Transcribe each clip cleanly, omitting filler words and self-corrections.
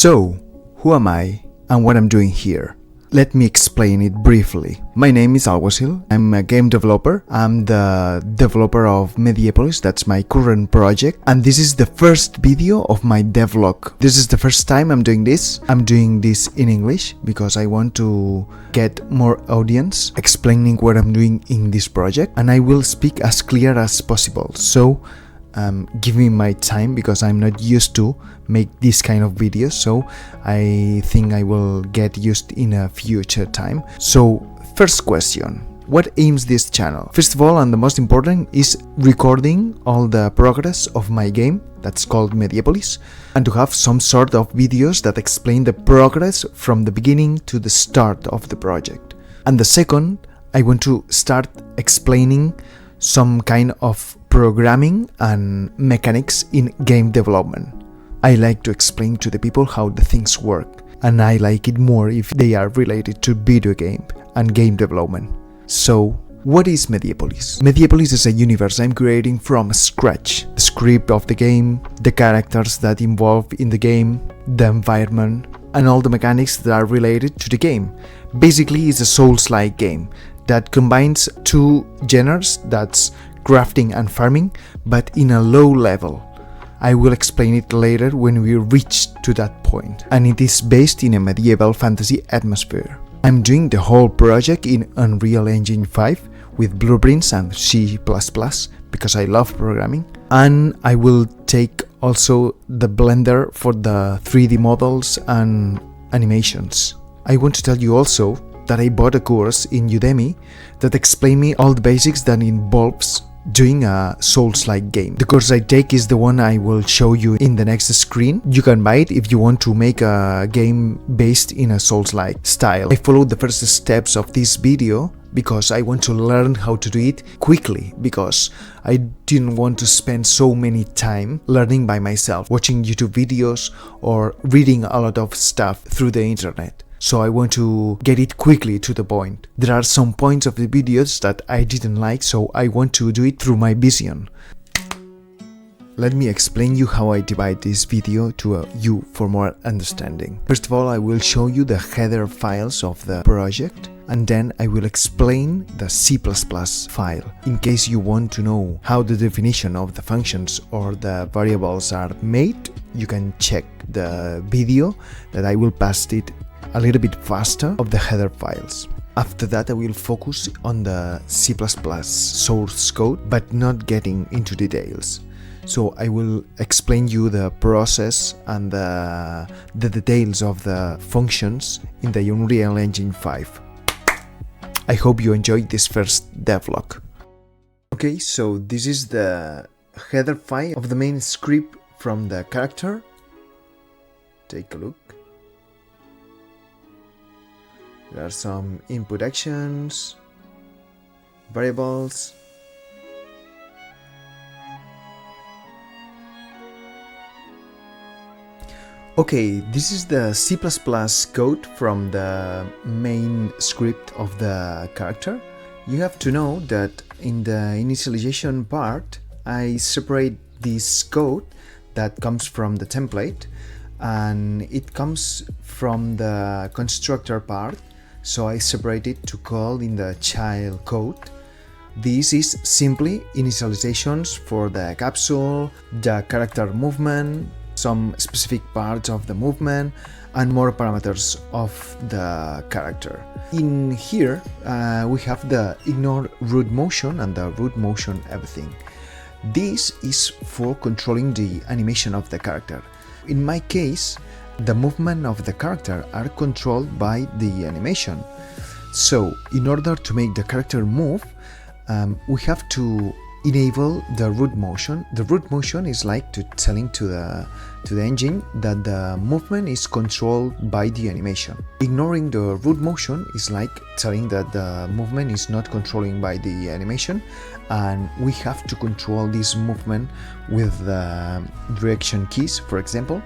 So, who am I and what I'm doing here? Let me explain it briefly. My name is Alguacil. I'm a game developer. I'm the developer of Mediepolys, that's my current project. And this is the first video of my devlog. This is the first time I'm doing this. I'm doing this in English because I want to get more audience explaining what I'm doing in this project. And I will speak as clear as possible. So give me my time because I'm not used to make this kind of videos, so I think I will get used in a future time. So first question, what aims this channel? First of all, and the most important, is recording all the progress of my game that's called Mediepolys, and to have some sort of videos that explain the progress from the beginning to the start of the project. And the second, I want to start explaining some kind of programming and mechanics in game development. I like to explain to the people how the things work, and I like it more if they are related to video game and game development. So, what is Mediepolys? Mediepolys is a universe I'm creating from scratch. The script of the game, the characters that involve in the game, the environment, and all the mechanics that are related to the game. Basically, it's a Souls-like game that combines two genres, that's crafting and farming, but in a low level. I will explain it later when we reach to that point. And it is based in a medieval fantasy atmosphere. I'm doing the whole project in Unreal Engine 5 with blueprints and C++ because I love programming. And I will take also the Blender for the 3D models and animations. I want to tell you also that I bought a course in Udemy that explains me all the basics that involves doing a Souls-like game. The course I take is the one I will show you in the next screen. You can buy it if you want to make a game based in a Souls-like style. I followed the first steps of this video because I want to learn how to do it quickly, because I didn't want to spend so many time learning by myself, watching YouTube videos or reading a lot of stuff through the internet. So I want to get it quickly to the point. There are some points of the videos that I didn't like, so I want to do it through my vision. Let me explain you how I divide this video to you for more understanding. First of all, I will show you the header files of the project, and then I will explain the C++ file. In case you want to know how the definition of the functions or the variables are made, you can check the video that I will pass it a little bit faster of the header files. After that, I will focus on the C++ source code, but not getting into details. So I will explain you the process and the details of the functions in the Unreal Engine 5. I hope you enjoyed this first devlog. Okay, so this is the header file of the main script from the character. Take a look. There are some input actions, variables. Okay, this is the C++ code from the main script of the character. You have to know that in the initialization part, I separate this code that comes from the template, and it comes from the constructor part. So I separate it to call in the child code. This is simply initializations for the capsule, the character movement, some specific parts of the movement, and more parameters of the character. In here, we have the ignore root motion and the root motion everything. This is for controlling the animation of the character. In my case, the movement of the character are controlled by the animation. So, in order to make the character move, we have to enable the root motion. The root motion is like telling to the engine that the movement is controlled by the animation. Ignoring the root motion is like telling that the movement is not controlling by the animation, and we have to control this movement with the direction keys, for example.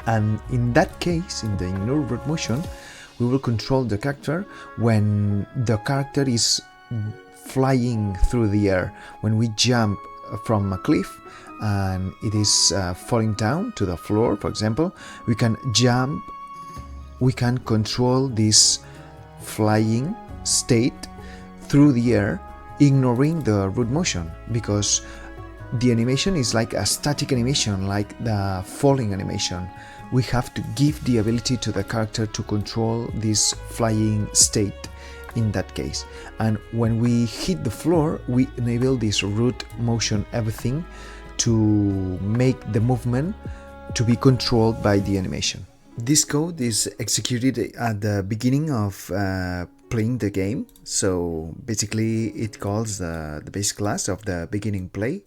And in that case, in the ignore root motion, we will control the character when the character is flying through the air, when we jump from a cliff and it is falling down to the floor, for example, we can jump, we can control this flying state through the air, ignoring the root motion, because the animation is like a static animation, like the falling animation. We have to give the ability to the character to control this flying state in that case. And when we hit the floor, we enable this root motion everything to make the movement to be controlled by the animation. This code is executed at the beginning of playing the game. So basically it calls the base class of the beginning play.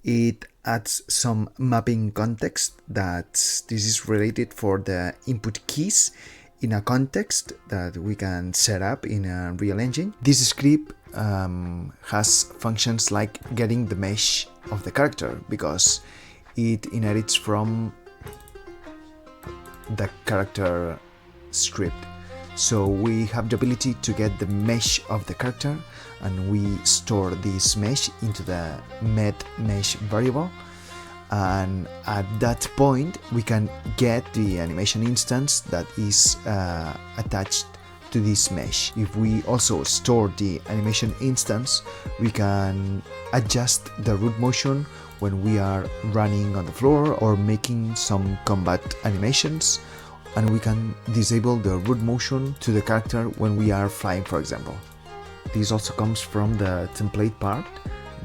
It adds some mapping context that this is related for the input keys in a context that we can set up in a real engine. This script has functions like getting the mesh of the character, because it inherits from the character script. So we have the ability to get the mesh of the character, and we store this mesh into the mesh variable, and at that point we can get the animation instance that is attached to this mesh. If we also store the animation instance, we can adjust the root motion when we are running on the floor or making some combat animations, and we can disable the root motion to the character when we are flying, for example. This also comes from the template part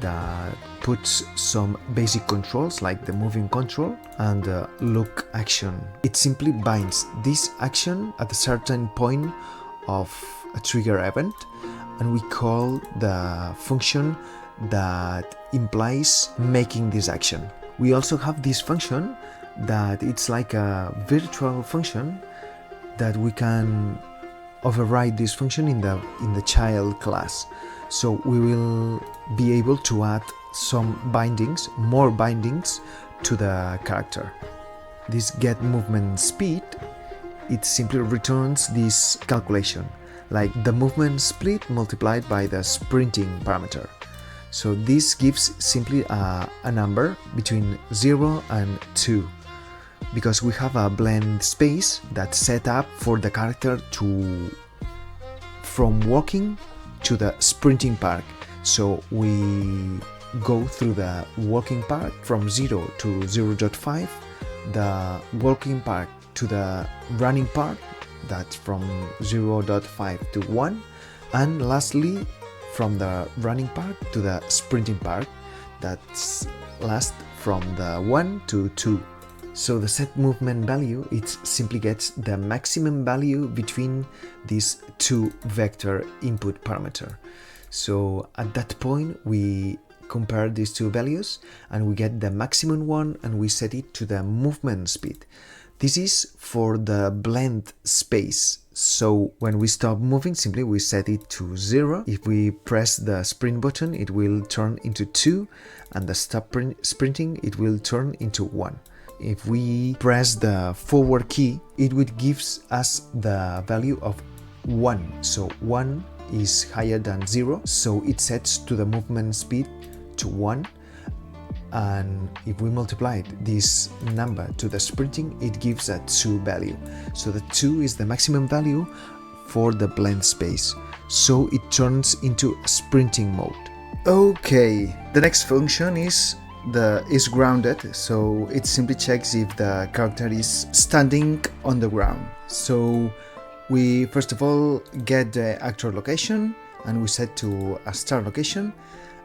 that puts some basic controls like the moving control and the look action. It simply binds this action at a certain point of a trigger event, and we call the function that implies making this action. We also have this function that it's like a virtual function that we can override this function in the child class. So we will be able to add some bindings, more bindings to the character. This get movement speed, it simply returns this calculation, like the movement speed multiplied by the sprinting parameter. So this gives simply a number between 0 and 2, because we have a blend space that's set up for the character to from walking to the sprinting part. So we go through the walking part from 0 to 0.5, the walking part to the running part, that's from 0.5 to 1, and lastly from the running part to the sprinting part, that's last from the 1 to 2. So the set movement value, it simply gets the maximum value between these two vector input parameter. So at that point we compare these two values and we get the maximum one, and we set it to the movement speed. This is for the blend space. So when we stop moving, simply we set it to 0. If we press the sprint button, it will turn into 2, and the stop sprinting, it will turn into 1. If we press the forward key, it would give us the value of 1. So 1 is higher than 0, so it sets to the movement speed to 1. And if we multiply this number to the sprinting, it gives a 2 value. So the 2 is the maximum value for the blend space. So it turns into sprinting mode. Okay, the next function is grounded, so it simply checks if the character is standing on the ground. So we first of all get the actor location, and we set to a start location,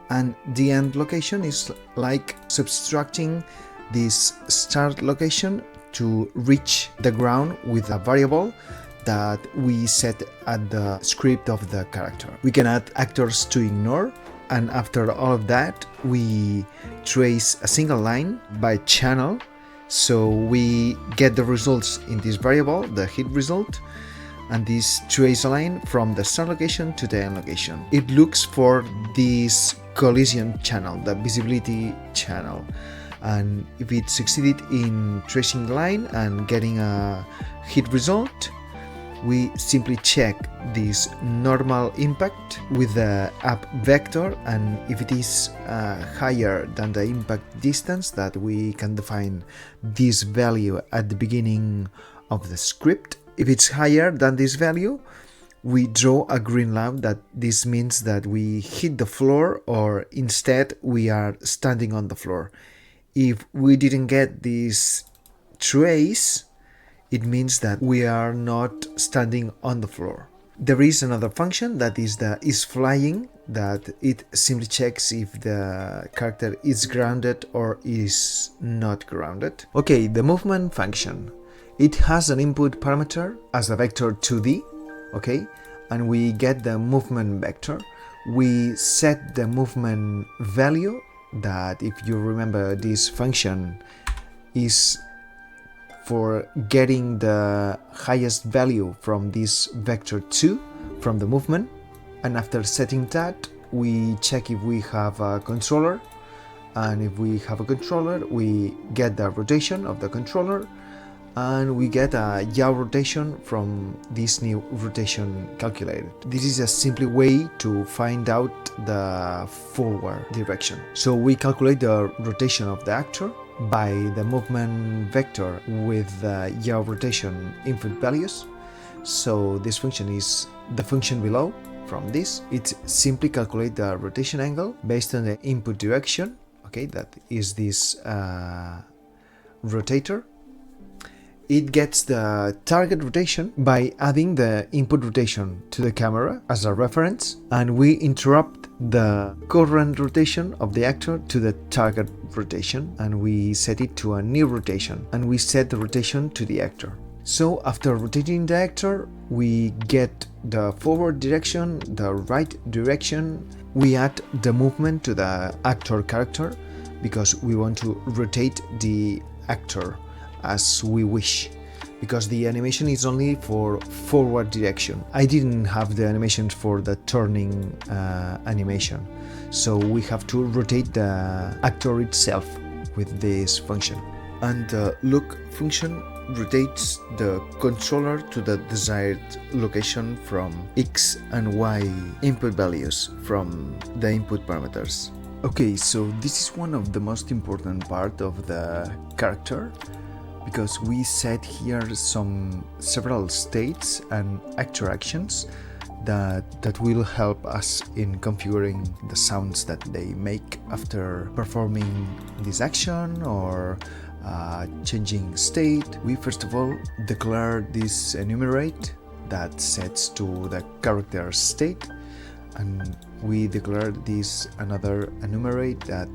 and the end location is like subtracting this start location to reach the ground with a variable that we set at the script of the character. We can add actors to ignore, and after all of that we trace a single line by channel, so we get the results in this variable, the hit result, and this trace a line from the start location to the end location. It looks for this collision channel, the visibility channel, and if it succeeded in tracing the line and getting a hit result, we simply check this normal impact with the up vector, and if it is higher than the impact distance, that we can define this value at the beginning of the script. If it's higher than this value, we draw a green line. That this means that we hit the floor, or instead we are standing on the floor. If we didn't get this trace, it means that we are not standing on the floor. There is another function that is the isFlying, that it simply checks if the character is grounded or is not grounded. Okay, the movement function. It has an input parameter as a vector 2D, okay, and we get the movement vector. We set the movement value, that if you remember, this function is for getting the highest value from this vector 2 from the movement, and after setting that, we check if we have a controller, and if we have a controller, we get the rotation of the controller, and we get a yaw rotation from this new rotation calculated. This is a simple way to find out the forward direction. So we calculate the rotation of the actor by the movement vector with the yaw rotation input values. So this function is the function below. From this, it simply calculates the rotation angle based on the input direction, okay, that is this rotator. It gets the target rotation by adding the input rotation to the camera as a reference, and we interrupt the current rotation of the actor to the target rotation, and we set it to a new rotation, and we set the rotation to the actor. So after rotating the actor, we get the forward direction, the right direction. We add the movement to the actor character because we want to rotate the actor as we wish, because the animation is only for forward direction. I didn't have the animations for the turning animation, so we have to rotate the actor itself with this function. And the look function rotates the controller to the desired location from X and Y input values from the input parameters. Okay, so this is one of the most important part of the character, because we set here several states and actor actions that will help us in configuring the sounds that they make after performing this action or changing state. We first of all declare this enumerate that sets to the character state, and we declare this another enumerate that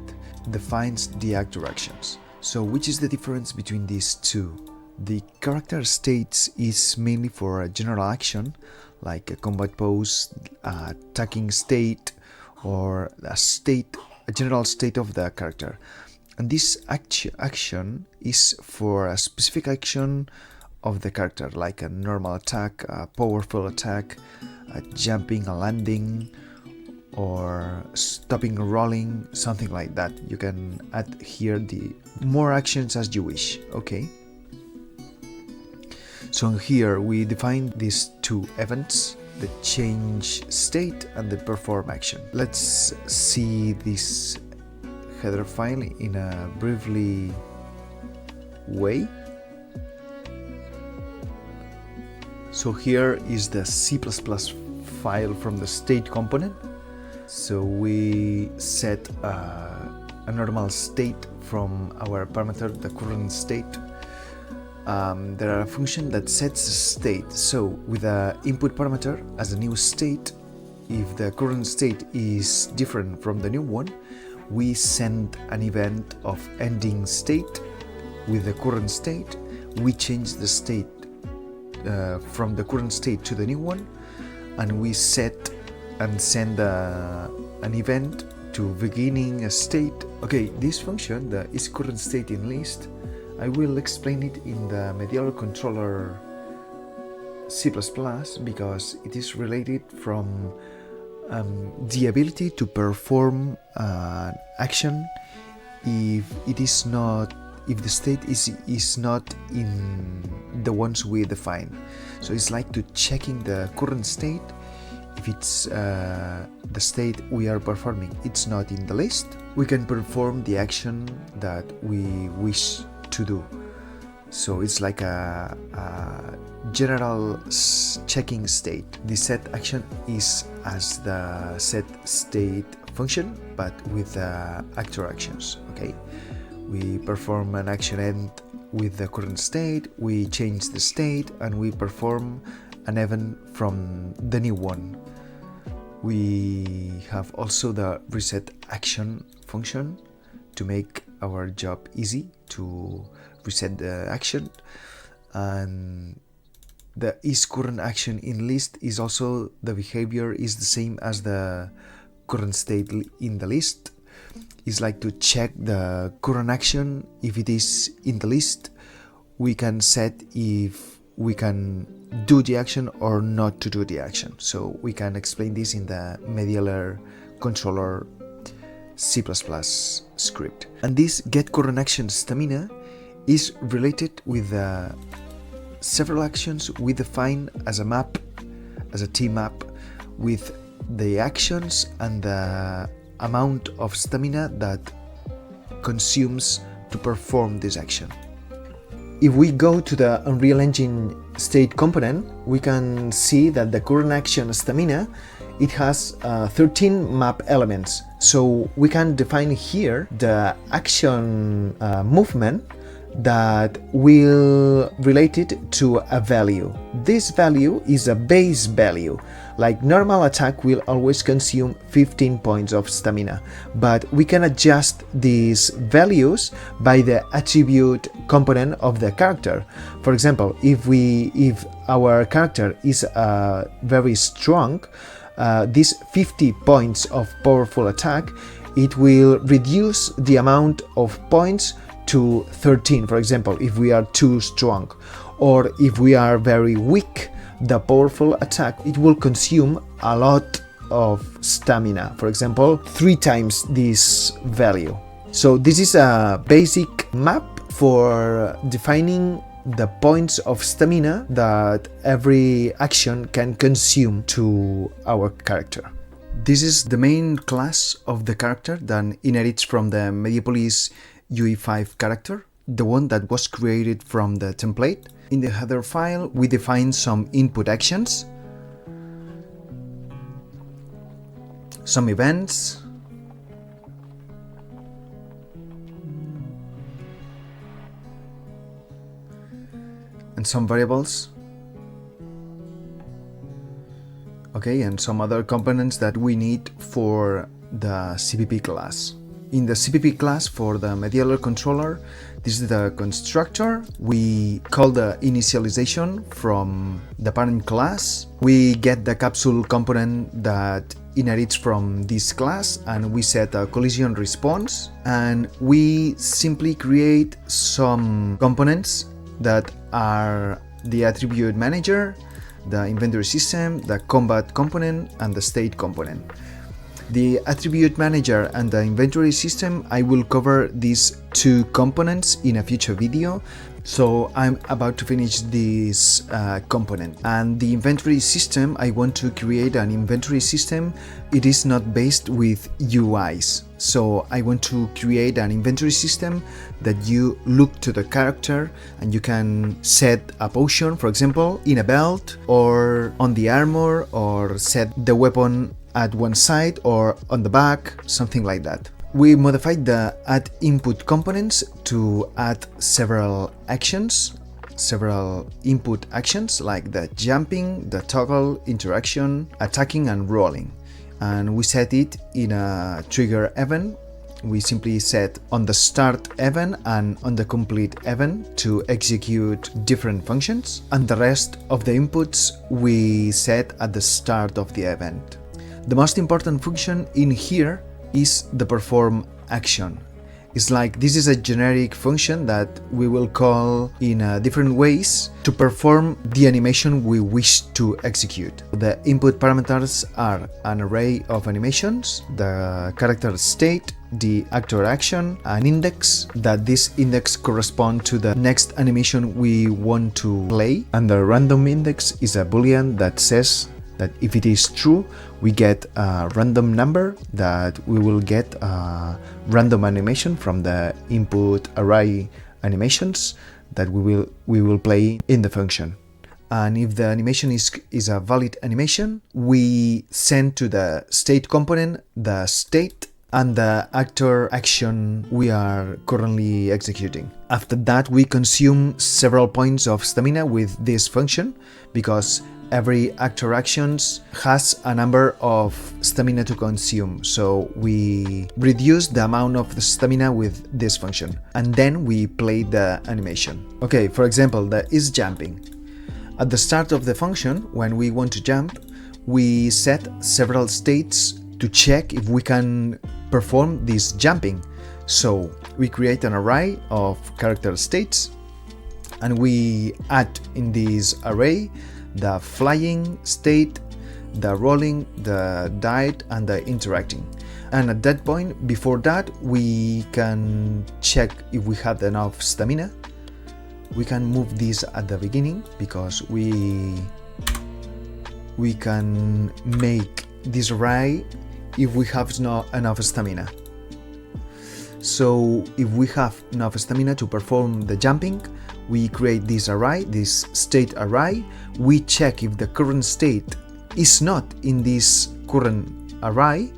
defines the actor actions. So which is the difference between these two? The character states is mainly for a general action, like a combat pose, attacking state, or a general state of the character. And this action is for a specific action of the character, like a normal attack, a powerful attack, a jumping, a landing, or stopping, rolling, something like that. You can add here the more actions as you wish, okay? So here we define these two events, the change state and the perform action. Let's see this header file in a briefly way. So here is the C++ file from the state component. So we set a normal state from our parameter, the current state. There are a function that sets a state. So with the input parameter as a new state, if the current state is different from the new one, we send an event of ending state with the current state. We change the state from the current state to the new one, and we set and send an event to beginning a state. Okay, this function, the isCurrentStateInList, I will explain it in the Medial controller C++ because it is related from the ability to perform an action if the state is not in the ones we define. So it's like to checking the current state. If it's the state we are performing, it's not in the list, we can perform the action that we wish to do. So it's like a general checking state. The set action is as the set state function, but with actor actions. Okay, we perform an action end with the current state, we change the state, and we perform an event from the new one. We have also the reset action function to make our job easy to reset the action, and the is current action in list is also the behavior is the same as the current state in the list. It's like to check the current action. If it is in the list, we can set if we can do the action or not to do the action. So we can explain this in the Mediepolys controller C++ script. And this get current action stamina is related with several actions we define as a map, as a T-map, with the actions and the amount of stamina that consumes to perform this action. If we go to the Unreal Engine state component, we can see that the current action stamina, it has 13 map elements. So we can define here the action movement that will relate it to a value. This value is a base value. Like normal attack will always consume 15 points of stamina, but we can adjust these values by the attribute component of the character. For example, if our character is very strong, this 50 points of powerful attack, it will reduce the amount of points to 13, for example, if we are too strong. Or if we are very weak, the powerful attack, it will consume a lot of stamina, for example 3 times this value. So this is a basic map for defining the points of stamina that every action can consume to our character. This is the main class of the character that inherits from the Mediepolys UE5 character, the one that was created from the template. In the header file, we define some input actions, some events, and some variables. Okay, and some other components that we need for the CPP class. In the CPP class for the Mediepolys controller, this is the constructor. We call the initialization from the parent class. We get the capsule component that inherits from this class, and we set a collision response, and we simply create some components that are the attribute manager, the inventory system, the combat component, and the state component. The attribute manager and the inventory system, I will cover these 2 components in a future video. So I'm about to finish this component. And the inventory system, I want to create an inventory system. It is not based with UIs. So I want to create an inventory system that you look to the character and you can set a potion, for example, in a belt or on the armor, or set the weapon at one side or on the back, something like that. We modified the add input components to add several actions, several input actions like the jumping, the toggle, interaction, attacking, and rolling. And we set it in a trigger event. We simply set on the start event and on the complete event to execute different functions, and the rest of the inputs we set at the start of the event. The most important function in here is the perform action. It's like this is a generic function that we will call in different ways to perform the animation we wish to execute. The input parameters are an array of animations, the character state, the actor action, an index, that this index corresponds to the next animation we want to play, and the random index is a boolean that says that if it is true, we get a random number, that we will get a random animation from the input array animations that we will play in the function. And if the animation is a valid animation, we send to the state component the state and the actor action we are currently executing. After that, we consume several points of stamina with this function, because every actor actions has a number of stamina to consume, so we reduce the amount of the stamina with this function, and then we play the animation. Okay, for example, the is jumping. At the start of the function, when we want to jump, we set several states to check if we can perform this jumping. So we create an array of character states, and we add in this array the flying state, the rolling, the dive, and the interacting. And at that point, before that, we can check if we have enough stamina. We can move this at the beginning, because we can make this array if we have not enough stamina. So if we have enough stamina to perform the jumping, we create this array, this state array. We check if the current state is not in this current array.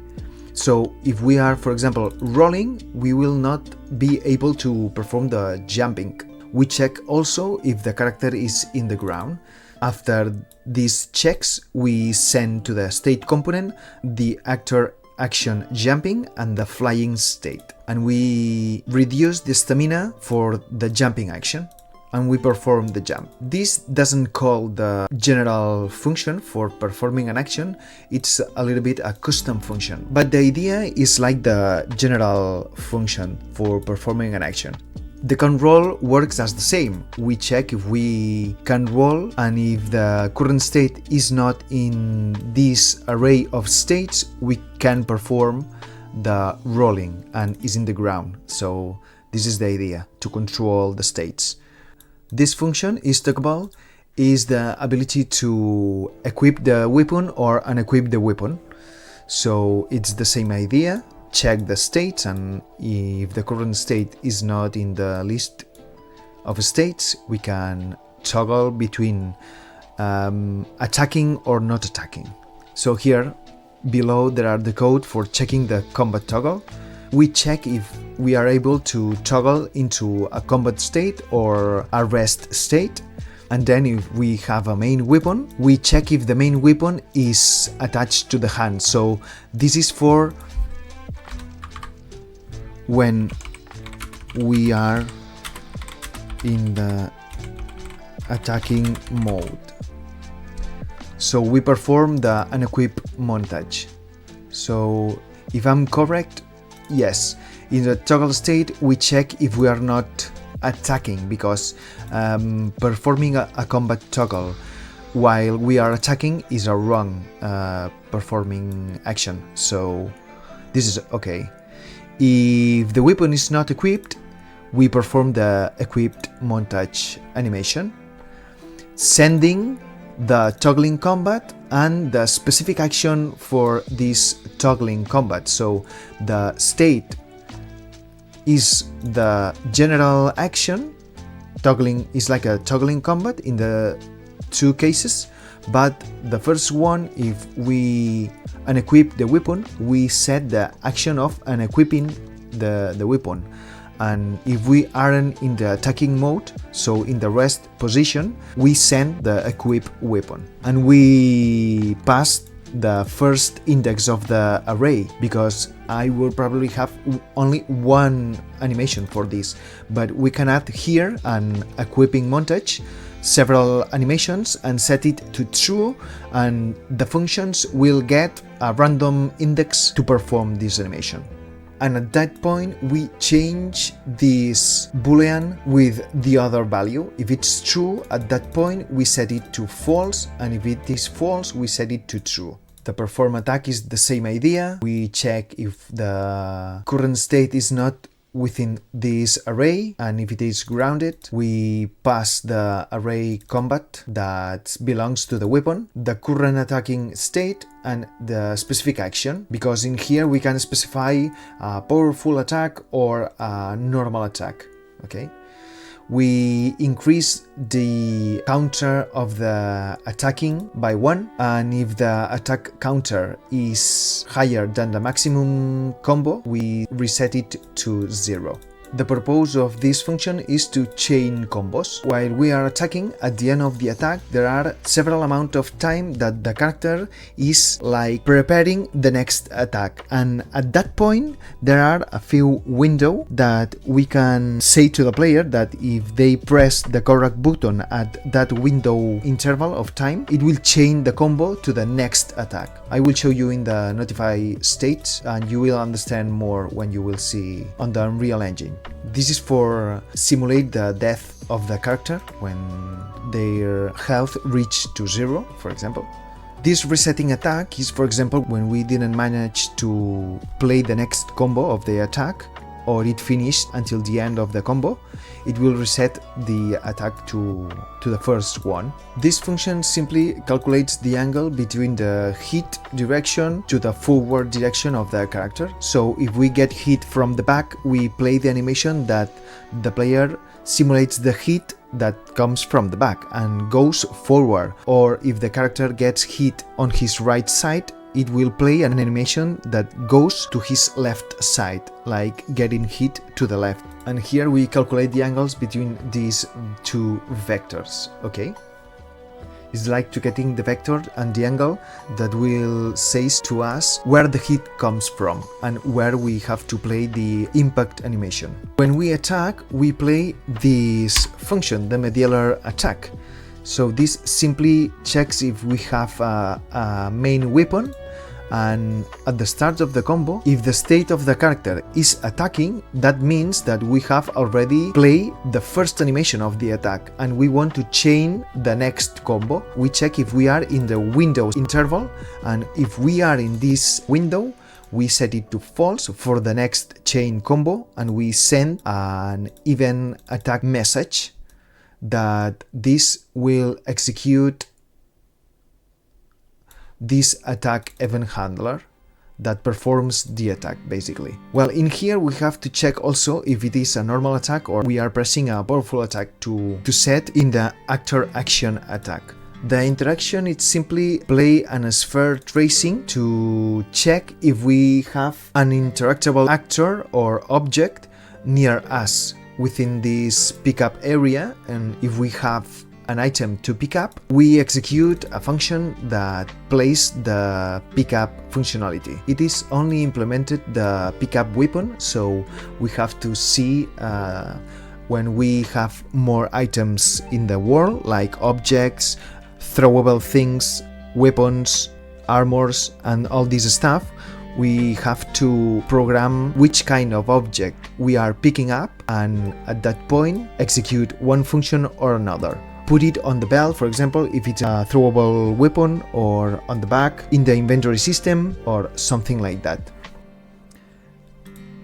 So if we are, for example, rolling, we will not be able to perform the jumping. We check also if the character is in the ground. After these checks, we send to the state component the actor action jumping and the flying state. And we reduce the stamina for the jumping action, and we perform the jump. This doesn't call the general function for performing an action, it's a little bit a custom function. But the idea is like the general function for performing an action. The can roll works as the same. We check if we can roll, and if the current state is not in this array of states, we can perform the rolling and is in the ground. So this is the idea, to control the states. This function is talkable is the ability to equip the weapon or unequip the weapon. So it's the same idea. Check the states, and if the current state is not in the list of states, we can toggle between attacking or not attacking. So here below there are the code for checking the combat toggle. We check if we are able to toggle into a combat state or a rest state. And then if we have a main weapon, we check if the main weapon is attached to the hand. So this is for when we are in the attacking mode. So we perform the unequip montage. So if I'm correct, yes, in the toggle state we check if we are not attacking, because performing a combat toggle while we are attacking is a wrong performing action. So this is okay. If the weapon is not equipped, we perform the equipped montage animation, sending the toggling combat and the specific action for this toggling combat. So the state is the general action. Toggling is like a toggling combat in the two cases, but the first one, if we unequip the weapon, we set the action of unequipping the weapon. And if we aren't in the attacking mode, so in the rest position, we send the equip weapon. And we pass the first index of the array, because I will probably have only one animation for this, but we can add here an equipping montage, several animations, and set it to true, and the functions will get a random index to perform this animation. And at that point we change this boolean with the other value. If it's true, at that point we set it to false, and if it is false, we set it to true. The perform attack is the same idea. We check if the current state is not within this array, and if it is grounded, we pass the array combat that belongs to the weapon, the current attacking state, and the specific action, because in here we can specify a powerful attack or a normal attack. Okay, we increase the counter of the attacking by 1, and if the attack counter is higher than the maximum combo, we reset it to 0. The purpose of this function is to chain combos. While we are attacking, at the end of the attack, there are several amount of time that the character is like preparing the next attack. And at that point, there are a few windows that we can say to the player that if they press the correct button at that window interval of time, it will chain the combo to the next attack. I will show you in the notify state, and you will understand more when you will see on the Unreal Engine. This is for simulate the death of the character when their health reached to 0, for example. This resetting attack is, for example, when we didn't manage to play the next combo of the attack, or it finished until the end of the combo, it will reset the attack to the first one. This function simply calculates the angle between the hit direction to the forward direction of the character. So if we get hit from the back, we play the animation that the player simulates the hit that comes from the back and goes forward. Or if the character gets hit on his right side, it will play an animation that goes to his left side, like getting hit to the left. And here we calculate the angles between these two vectors, okay? It's like to getting the vector and the angle that will say to us where the hit comes from and where we have to play the impact animation. When we attack, we play this function, the medular attack. So this simply checks if we have a main weapon, and at the start of the combo, if the state of the character is attacking, that means that we have already played the first animation of the attack and we want to chain the next combo. We check if we are in the window interval, and if we are in this window, we set it to false for the next chain combo, and we send an even attack message that this will execute this attack event handler that performs the attack, basically. Well, in here we have to check also if it is a normal attack or we are pressing a powerful attack to set in the actor action attack. The interaction is simply play an sphere tracing to check if we have an interactable actor or object near us within this pickup area, and if we have an item to pick up, we execute a function that plays the pickup functionality. It is only implemented the pickup weapon, so we have to see when we have more items in the world, like objects, throwable things, weapons, armors, and all this stuff. We have to program which kind of object we are picking up, and at that point execute one function or another. Put it on the belt, for example, if it's a throwable weapon, or on the back in the inventory system, or something like that.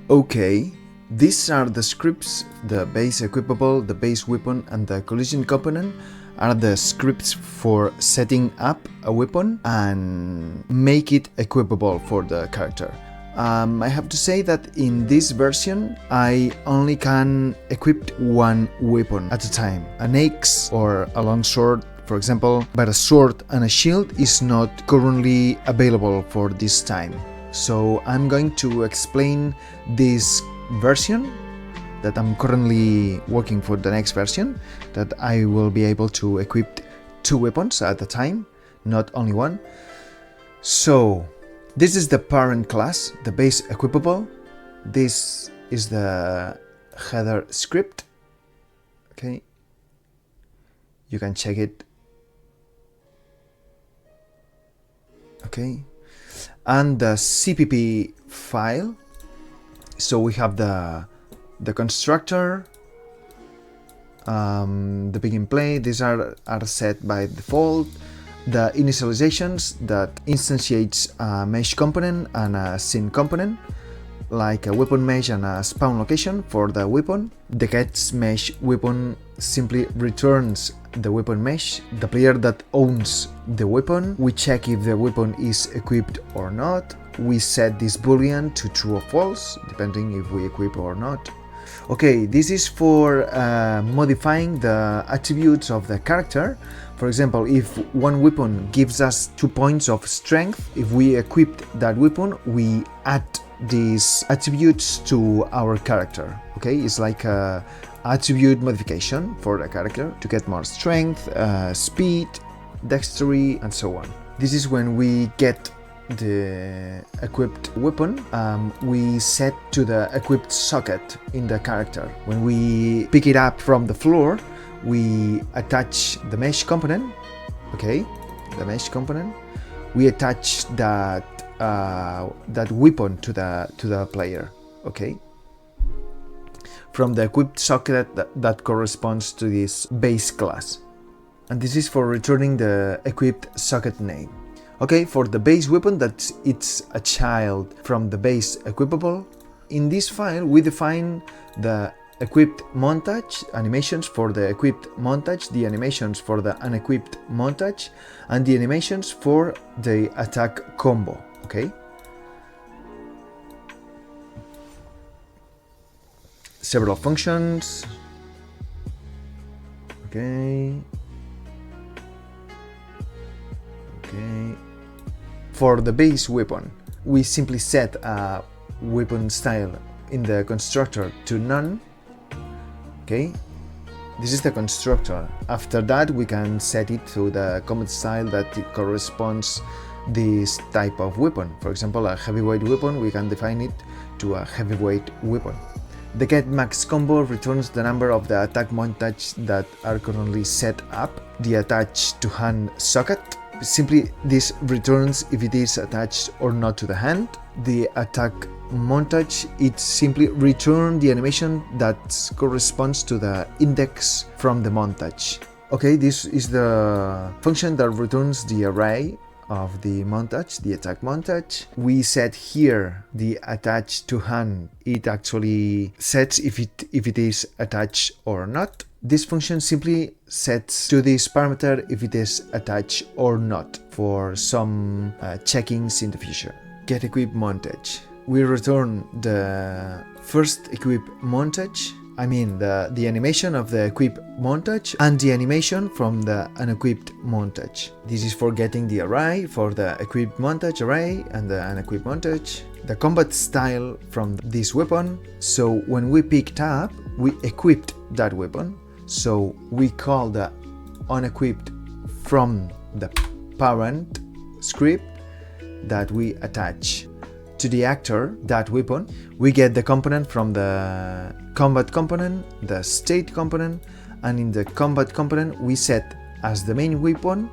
Okay, these are the scripts. The base equipable, the base weapon, and the collision component are the scripts for setting up a weapon and make it equipable for the character. I have to say that in this version I only can equip one weapon at a time, an axe or a long sword, for example, but a sword and a shield is not currently available for this time. So I'm going to explain this version that I'm currently working for, the next version, that I will be able to equip 2 weapons at a time, not only one. So this is the parent class, the base equipable. This is the header script. Okay, you can check it. Okay, and the CPP file. So we have the constructor, the begin play. These are set by default. the initializations that instantiates a mesh component and a scene component, like a weapon mesh and a spawn location for the weapon. The gets mesh weapon simply returns the weapon mesh. The player that owns the weapon, we check if the weapon is equipped or not. We set this boolean to true or false, depending if we equip or not. Okay, this is for modifying the attributes of the character. For example, if one weapon gives us 2 points of strength, if we equip that weapon, we add these attributes to our character. Okay, it's like a attribute modification for the character to get more strength, speed, dexterity, and so on. This is when we get the equipped weapon. We set to the equipped socket in the character. When we pick it up from the floor, we attach the mesh component. Okay, the mesh component. We attach that weapon to the player. Okay, from the equipped socket that corresponds to this base class, and this is for returning the equipped socket name. Okay, for the base weapon, it's a child from the base equipable. In this file, we define the equipped montage, animations for the equipped montage, the animations for the unequipped montage, and the animations for the attack combo. Okay. Several functions. Okay. Okay. For the base weapon, we simply set a weapon style in the constructor to none. Okay, this is the constructor. After that, we can set it to the combat style that it corresponds this type of weapon. For example, a heavyweight weapon, we can define it to a heavyweight weapon. The get max combo returns the number of the attack montage that are currently set up. The attach to hand socket, simply this returns if it is attached or not to the hand. The attack montage, it simply returns the animation that corresponds to the index from the montage. Okay, this is the function that returns the array of the montage, the attack montage. We set here the attach to hand. It actually sets if it is attached or not. This function simply sets to this parameter if it is attached or not for some checkings in the future. Get equip montage. We return the first equip montage, I mean the animation of the equip montage and the animation from the unequipped montage. This is for getting the array for the equipped montage array and the unequipped montage. The combat style from this weapon. So when we picked up, we equipped that weapon. So we call the unequipped from the parent script that we attach to the actor that weapon. We get the component from the combat component, the state component, and in the combat component we set as the main weapon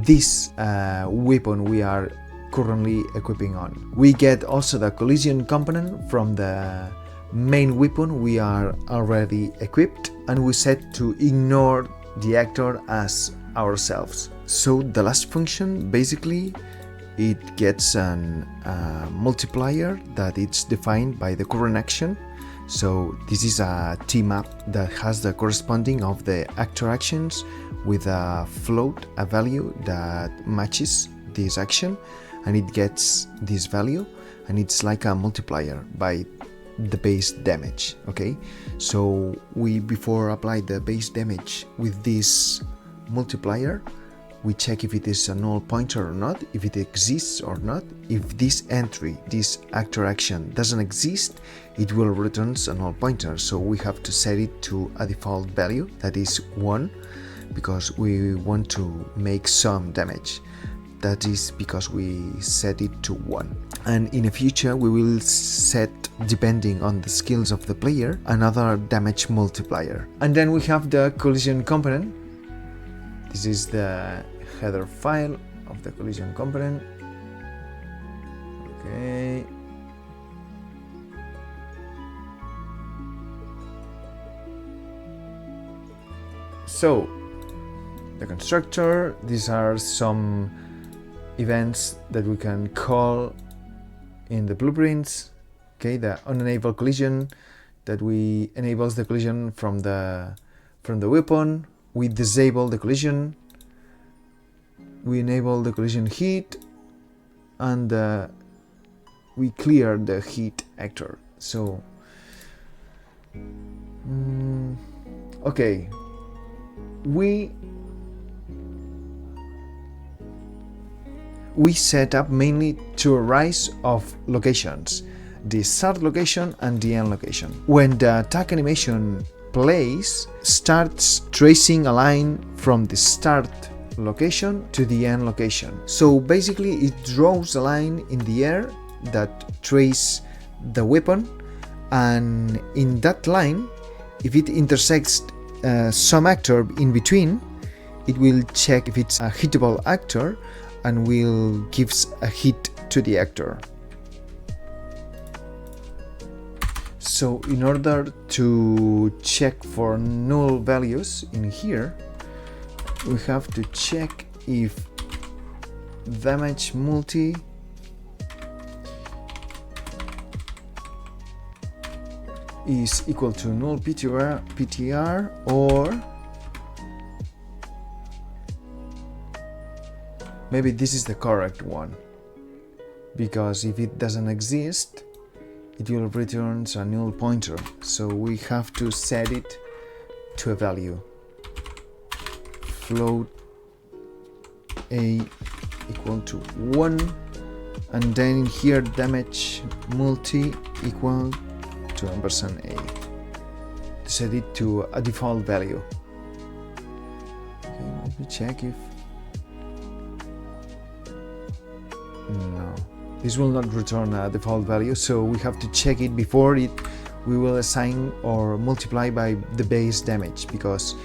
this weapon we are currently equipping on. We get also the collision component from the main weapon we are already equipped, and we set to ignore the actor as ourselves. So the last function, basically it gets an multiplier that it's defined by the current action. So this is a T-map that has the corresponding of the actor actions with a float, a value that matches this action, and it gets this value, and it's like a multiplier by the base damage. Okay, so we before apply the base damage with this multiplier, we check if it is a null pointer or not, if it exists or not. If this entry, this actor action doesn't exist, it will return a null pointer. So we have to set it to a default value that is 1 because we want to make some damage. That is because we set it to 1. And in the future we will set, depending on the skills of the player, another damage multiplier. And then we have the collision component. This is the header file of the collision component. Okay. So the constructor. These are some events that we can call in the blueprints. Okay, the unenable collision, that we enables the collision from the weapon. We disable the collision. We enable the collision heat, and we clear the heat actor. So okay, we set up mainly two arrays of locations, the start location and the end location. When the attack animation plays, starts tracing a line from the start location to the end location. So basically it draws a line in the air that traces the weapon, and in that line, if it intersects some actor in between, it will check if it's a hittable actor and will gives a hit to the actor. So in order to check for null values in here, we have to check if damage multi is equal to null PTR, or maybe this is the correct one, because if it doesn't exist, it will return a null pointer. So we have to set it to a value. Float A equal to 1, and then in here damage multi equal to $A to set it to a default value. Okay, let me check if no, this will not return a default value, so we have to check it before we will assign or multiply by the base damage, because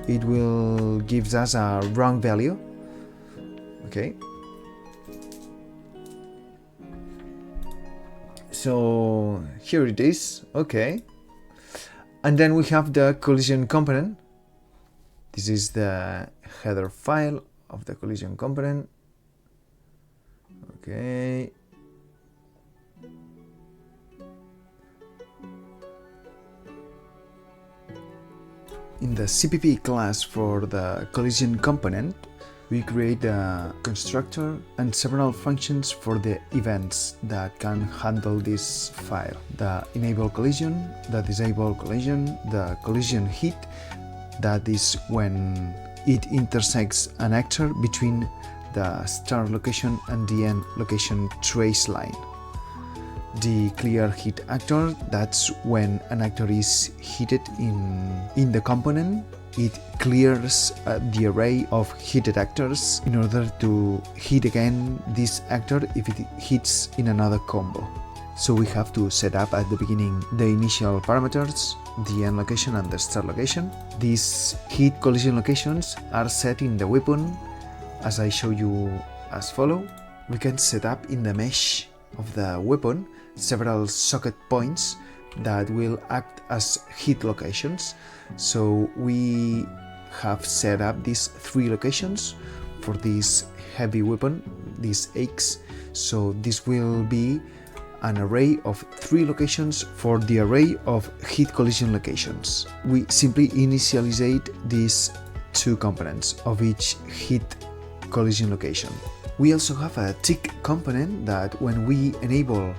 it will gives us a wrong value. Okay, so here it is. Okay, and then we have the collision component. This is the header file of the collision component. Okay, in the CPP class for the collision component, we create a constructor and several functions for the events that can handle this file. The enable collision, the disable collision, the collision hit, that is when it intersects an actor between the start location and the end location trace line. The clear hit actor, that's when an actor is hit in the component. It clears the array of hit actors in order to hit again this actor if it hits in another combo. So we have to set up at the beginning the initial parameters, the end location and the start location. These hit collision locations are set in the weapon as I show you as follow. We can set up in the mesh of the weapon several socket points that will act as hit locations. So we have set up these 3 locations for this heavy weapon, these X. So this will be an array of 3 locations for the array of hit collision locations. We simply initialize these 2 components of each hit collision location. We also have a tick component that when we enable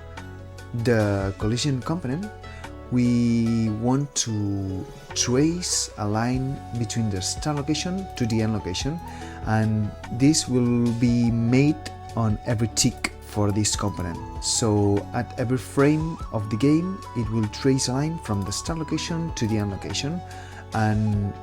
the collision component, we want to trace a line between the start location to the end location, and this will be made on every tick for this component. So at every frame of the game, it will trace a line from the start location to the end location, and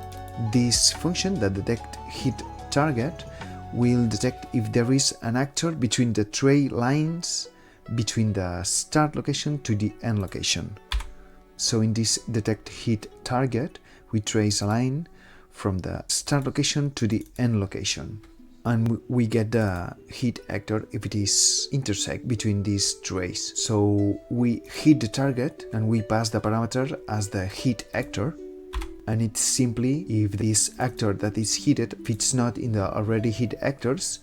this function that detects hit target will detect if there is an actor between the tray lines between the start location to the end location. So in this detect hit target, we trace a line from the start location to the end location, and we get the hit actor if it is intersect between these trays. So we hit the target and we pass the parameter as the hit actor, and it's simply if this actor that is hit, if it's not in the already hit actors,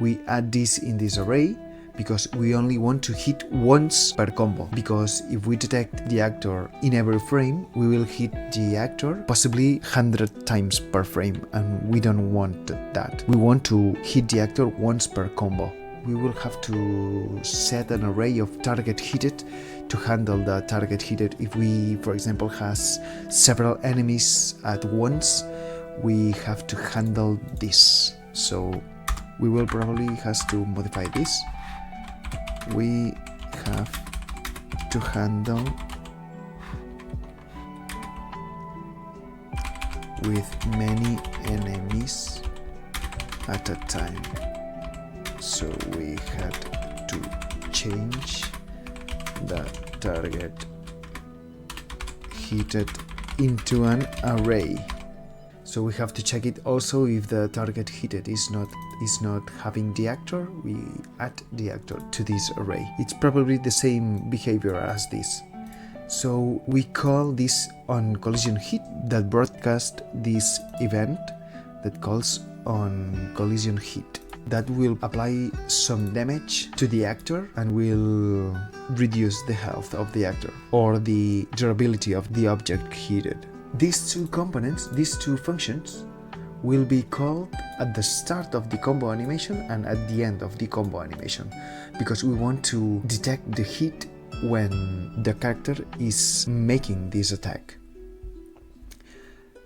we add this in this array, because we only want to hit once per combo, because if we detect the actor in every frame, we will hit the actor possibly 100 times per frame, and we don't want that. We want to hit the actor once per combo. We will have to set an array of target hit to handle the target hit. If we, for example, has several enemies at once, we have to handle this. So we will probably have to modify this. We have to handle with many enemies at a time. So we had to change the target hit into an array. So we have to check it also if the target hit is not having the actor, we add the actor to this array. It's probably the same behavior as this. So we call this on collision hit that broadcast this event that calls on collision hit. That will apply some damage to the actor and will reduce the health of the actor or the durability of the object hit. These two components, these two functions, will be called at the start of the combo animation and at the end of the combo animation, because we want to detect the hit when the character is making this attack.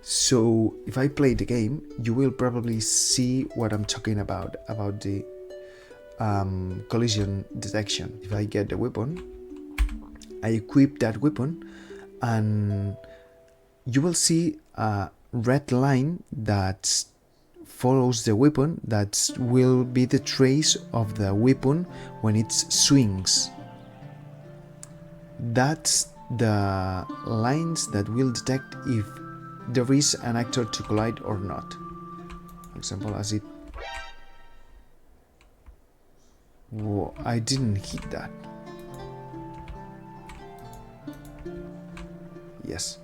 So if I play the game, you will probably see what I'm talking about the collision detection. If I get the weapon, I equip that weapon, and you will see a red line that follows the weapon. That will be the trace of the weapon when it swings. That's the lines that will detect if there is an actor to collide or not. For example, as it... Whoa, I didn't hit that. Yes.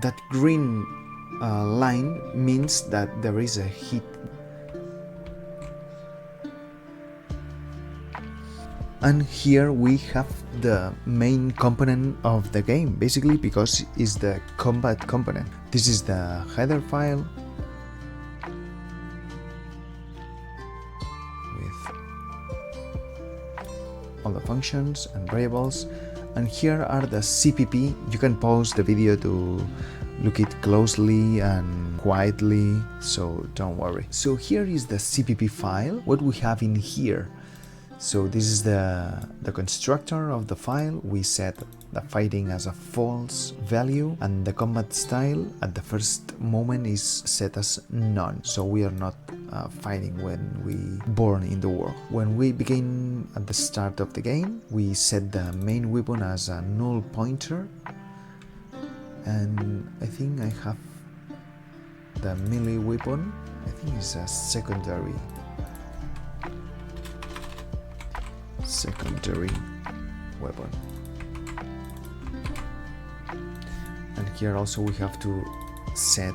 That green line means that there is a hit. And here we have the main component of the game, basically, because it's the combat component. This is the header file with all the functions and variables. And here are the CPP. You can pause the video to look it closely and quietly, so don't worry. So here is the CPP file, what we have in here. So this is the constructor of the file. We set the fighting as a false value, and the combat style at the first moment is set as none. So we are not fighting when we born in the world. When we begin at the start of the game, we set the main weapon as a null pointer, and I think I have the melee weapon. I think it's a secondary weapon. And here also we have to set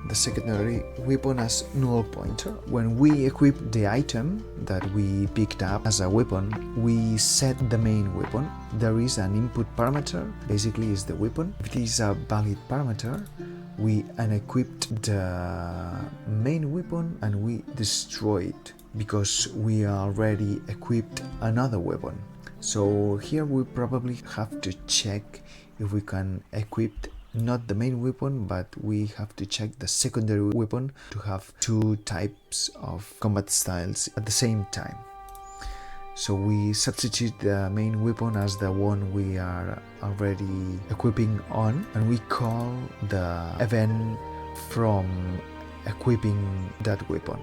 the secondary weapon as null pointer. When we equip the item that we picked up as a weapon, we set the main weapon. There is an input parameter, basically is the weapon. If it is a valid parameter, we unequipped the main weapon and we destroy it, because we already equipped another weapon. So here we probably have to check if we can equip not the main weapon, but we have to check the secondary weapon to have two types of combat styles at the same time. So we substitute the main weapon as the one we are already equipping on, and we call the event from equipping that weapon.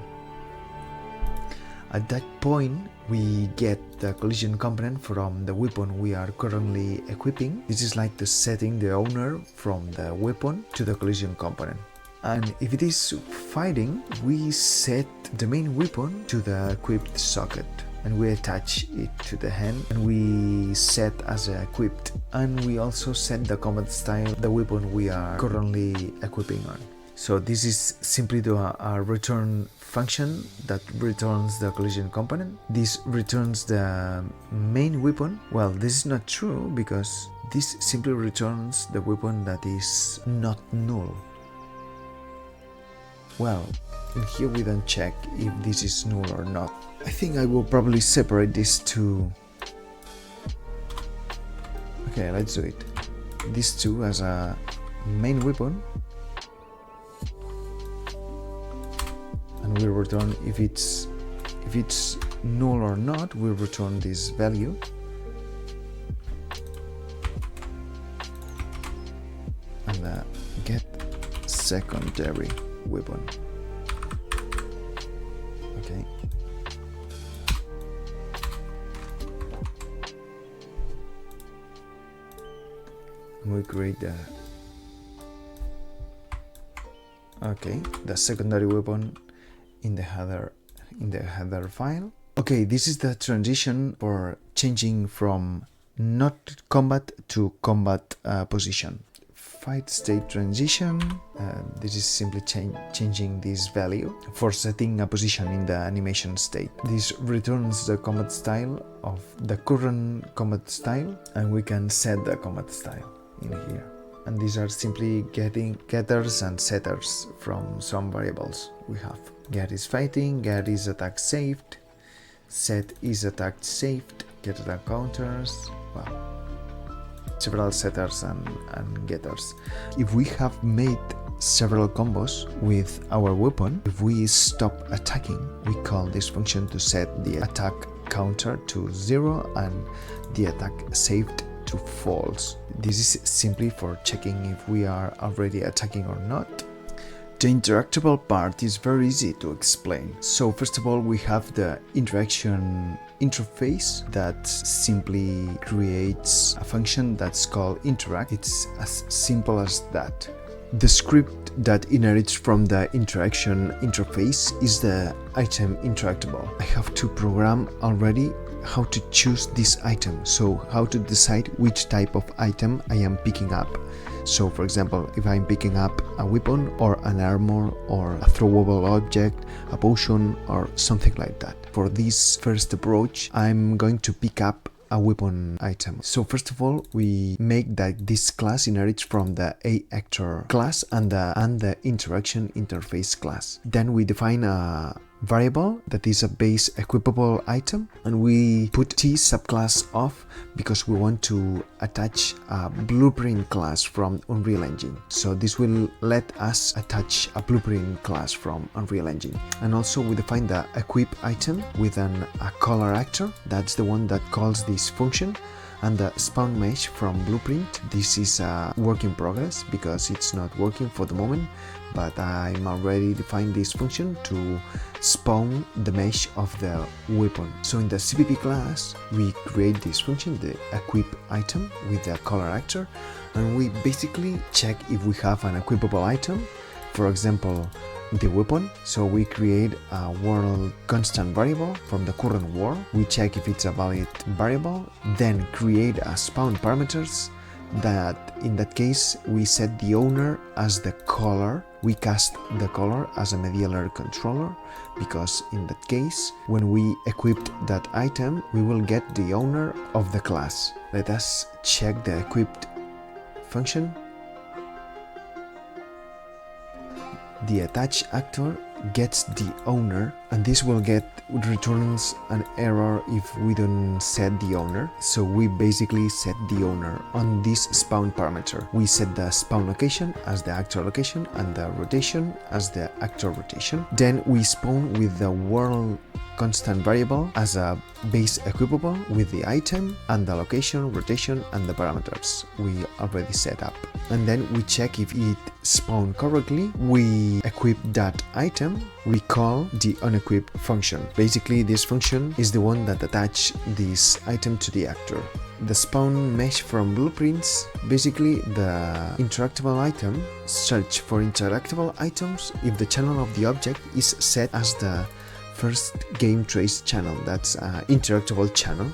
At that point, we get the collision component from the weapon we are currently equipping. This is like the setting the owner from the weapon to the collision component. And if it is fighting, we set the main weapon to the equipped socket. and we attach it to the hand, and we set as equipped, and we also set the combat style, the weapon we are currently equipping on. So this is simply a return function that returns the collision component. This returns the main weapon. Well, this is not true because this simply returns the weapon that is not null. Well, in here we don't check if this is null or not. I think I will probably separate these two. Okay, let's do it. These two as a main weapon, and we return if it's null or not. We return this value, and get secondary weapon. Okay. And we create the secondary weapon in the header file. Okay, this is the transition for changing from not combat to combat position. Fight state transition. This is simply changing this value for setting a position in the animation state. This returns the combat style of the current combat style, and we can set the combat style in here. And these are simply getters and setters from some variables we have. Get is fighting, get is attack saved, set is attack saved, get attack counters. Wow. Several setters and getters. If we have made several combos with our weapon, if we stop attacking, we call this function to set the attack counter to 0 and the attack saved to false. This is simply for checking if we are already attacking or not. The interactable part is very easy to explain. So first of all, we have the interaction interface that simply creates a function that's called interact. It's as simple as that. The script that inherits from the interaction interface is the item interactable. I have to program already how to choose this item, so how to decide which type of item I am picking up. So for example, if I'm picking up a weapon or an armor or a throwable object, a potion or something like that. For this first approach, I'm going to pick up a weapon item. So first of all, we make that this class inherits from the actor class and the interaction interface class. Then we define a variable that is a base equipable item, and we put T subclass off because we want to attach a blueprint class from Unreal Engine. So this will let us attach a blueprint class from Unreal Engine. And also we define the equip item with a color actor. That's the one that calls this function. And the spawn mesh from blueprint, this is a work in progress because it's not working for the moment, but I'm already defined this function to spawn the mesh of the weapon. So in the CPP class, we create this function, the equip item with the color actor, and we basically check if we have an equipable item, for example, the weapon. So we create a world constant variable from the current world. We check if it's a valid variable, then create a spawn parameters that in that case we set the owner as the color. We cast the color as a medialar controller because in that case when we equipped that item we will get the owner of the class. Let us check the equipped function. The attach actor gets the owner, and this will returns an error if we don't set the owner. So we basically set the owner on this spawn parameter. We set the spawn location as the actor location and the rotation as the actor rotation. Then we spawn with the world constant variable as a base equipable with the item and the location, rotation and the parameters we already set up. And then we check if it spawned correctly. We equip that item. We call the unequip function. Basically this function is the one that attaches this item to the actor. The spawn mesh from blueprints, basically the interactable item, search for interactable items if the channel of the object is set as the first game trace channel, that's an interactable channel.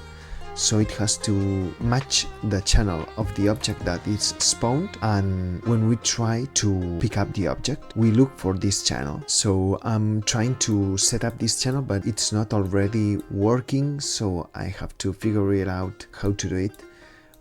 So it has to match the channel of the object that is spawned, and when we try to pick up the object, we look for this channel. So I'm trying to set up this channel, but it's not already working, so I have to figure it out how to do it.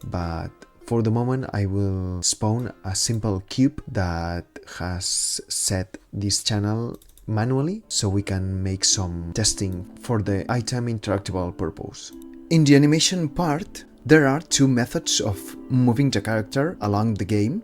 But for the moment, I will spawn a simple cube that has set this channel manually, so we can make some testing for the item interactable purpose. In the animation part, there are two methods of moving the character along the game.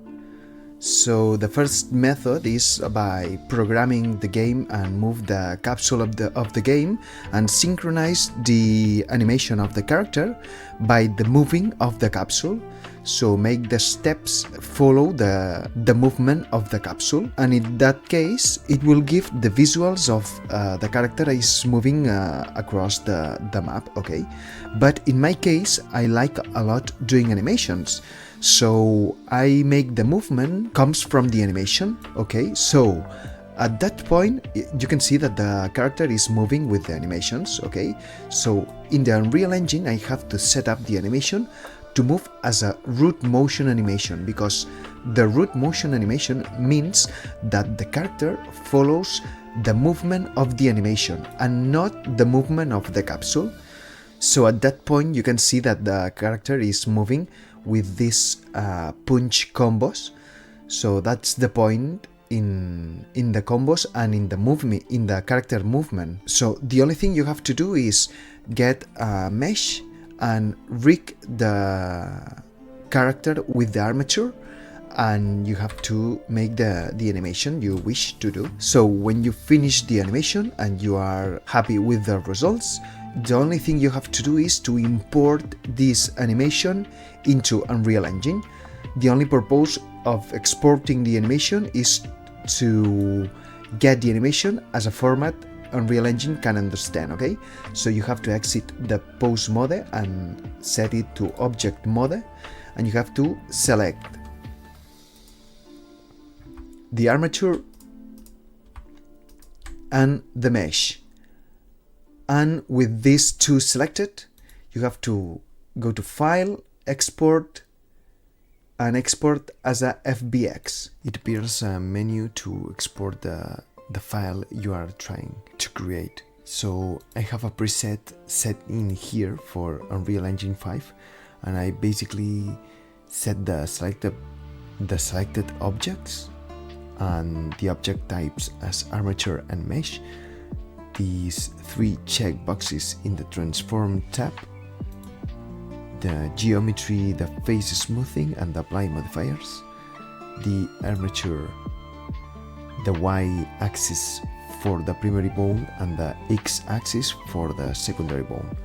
So the first method is by programming the game and move the capsule of the game and synchronize the animation of the character by the moving of the capsule. So make the steps follow the movement of the capsule, and in that case it will give the visuals of the character is moving across the map, okay? But in my case, I like a lot doing animations, so I make the movement comes from the animation, okay? So at that point you can see that the character is moving with the animations, okay? So in the Unreal Engine I have to set up the animation to move as a root motion animation, because the root motion animation means that the character follows the movement of the animation and not the movement of the capsule. So at that point you can see that the character is moving with these punch combos. So that's the point in the combos and in the movement, in the character movement. So the only thing you have to do is get a mesh and rig the character with the armature, and you have to make the animation you wish to do. So when you finish the animation and you are happy with the results, the only thing you have to do is to import this animation into Unreal Engine. The only purpose of exporting the animation is to get the animation as a format Unreal Engine can understand, okay? So you have to exit the pose mode and set it to object mode, and you have to select the armature and the mesh. And with these two selected, you have to go to File, Export, and export as a FBX. It appears a menu to export the file you are trying to create. So I have a preset set in here for Unreal Engine 5, and I basically set the selected objects and the object types as armature and mesh, these three checkboxes in the transform tab, the geometry, the face smoothing and the apply modifiers, the armature, the y-axis for the primary bone and the x-axis for the secondary bone,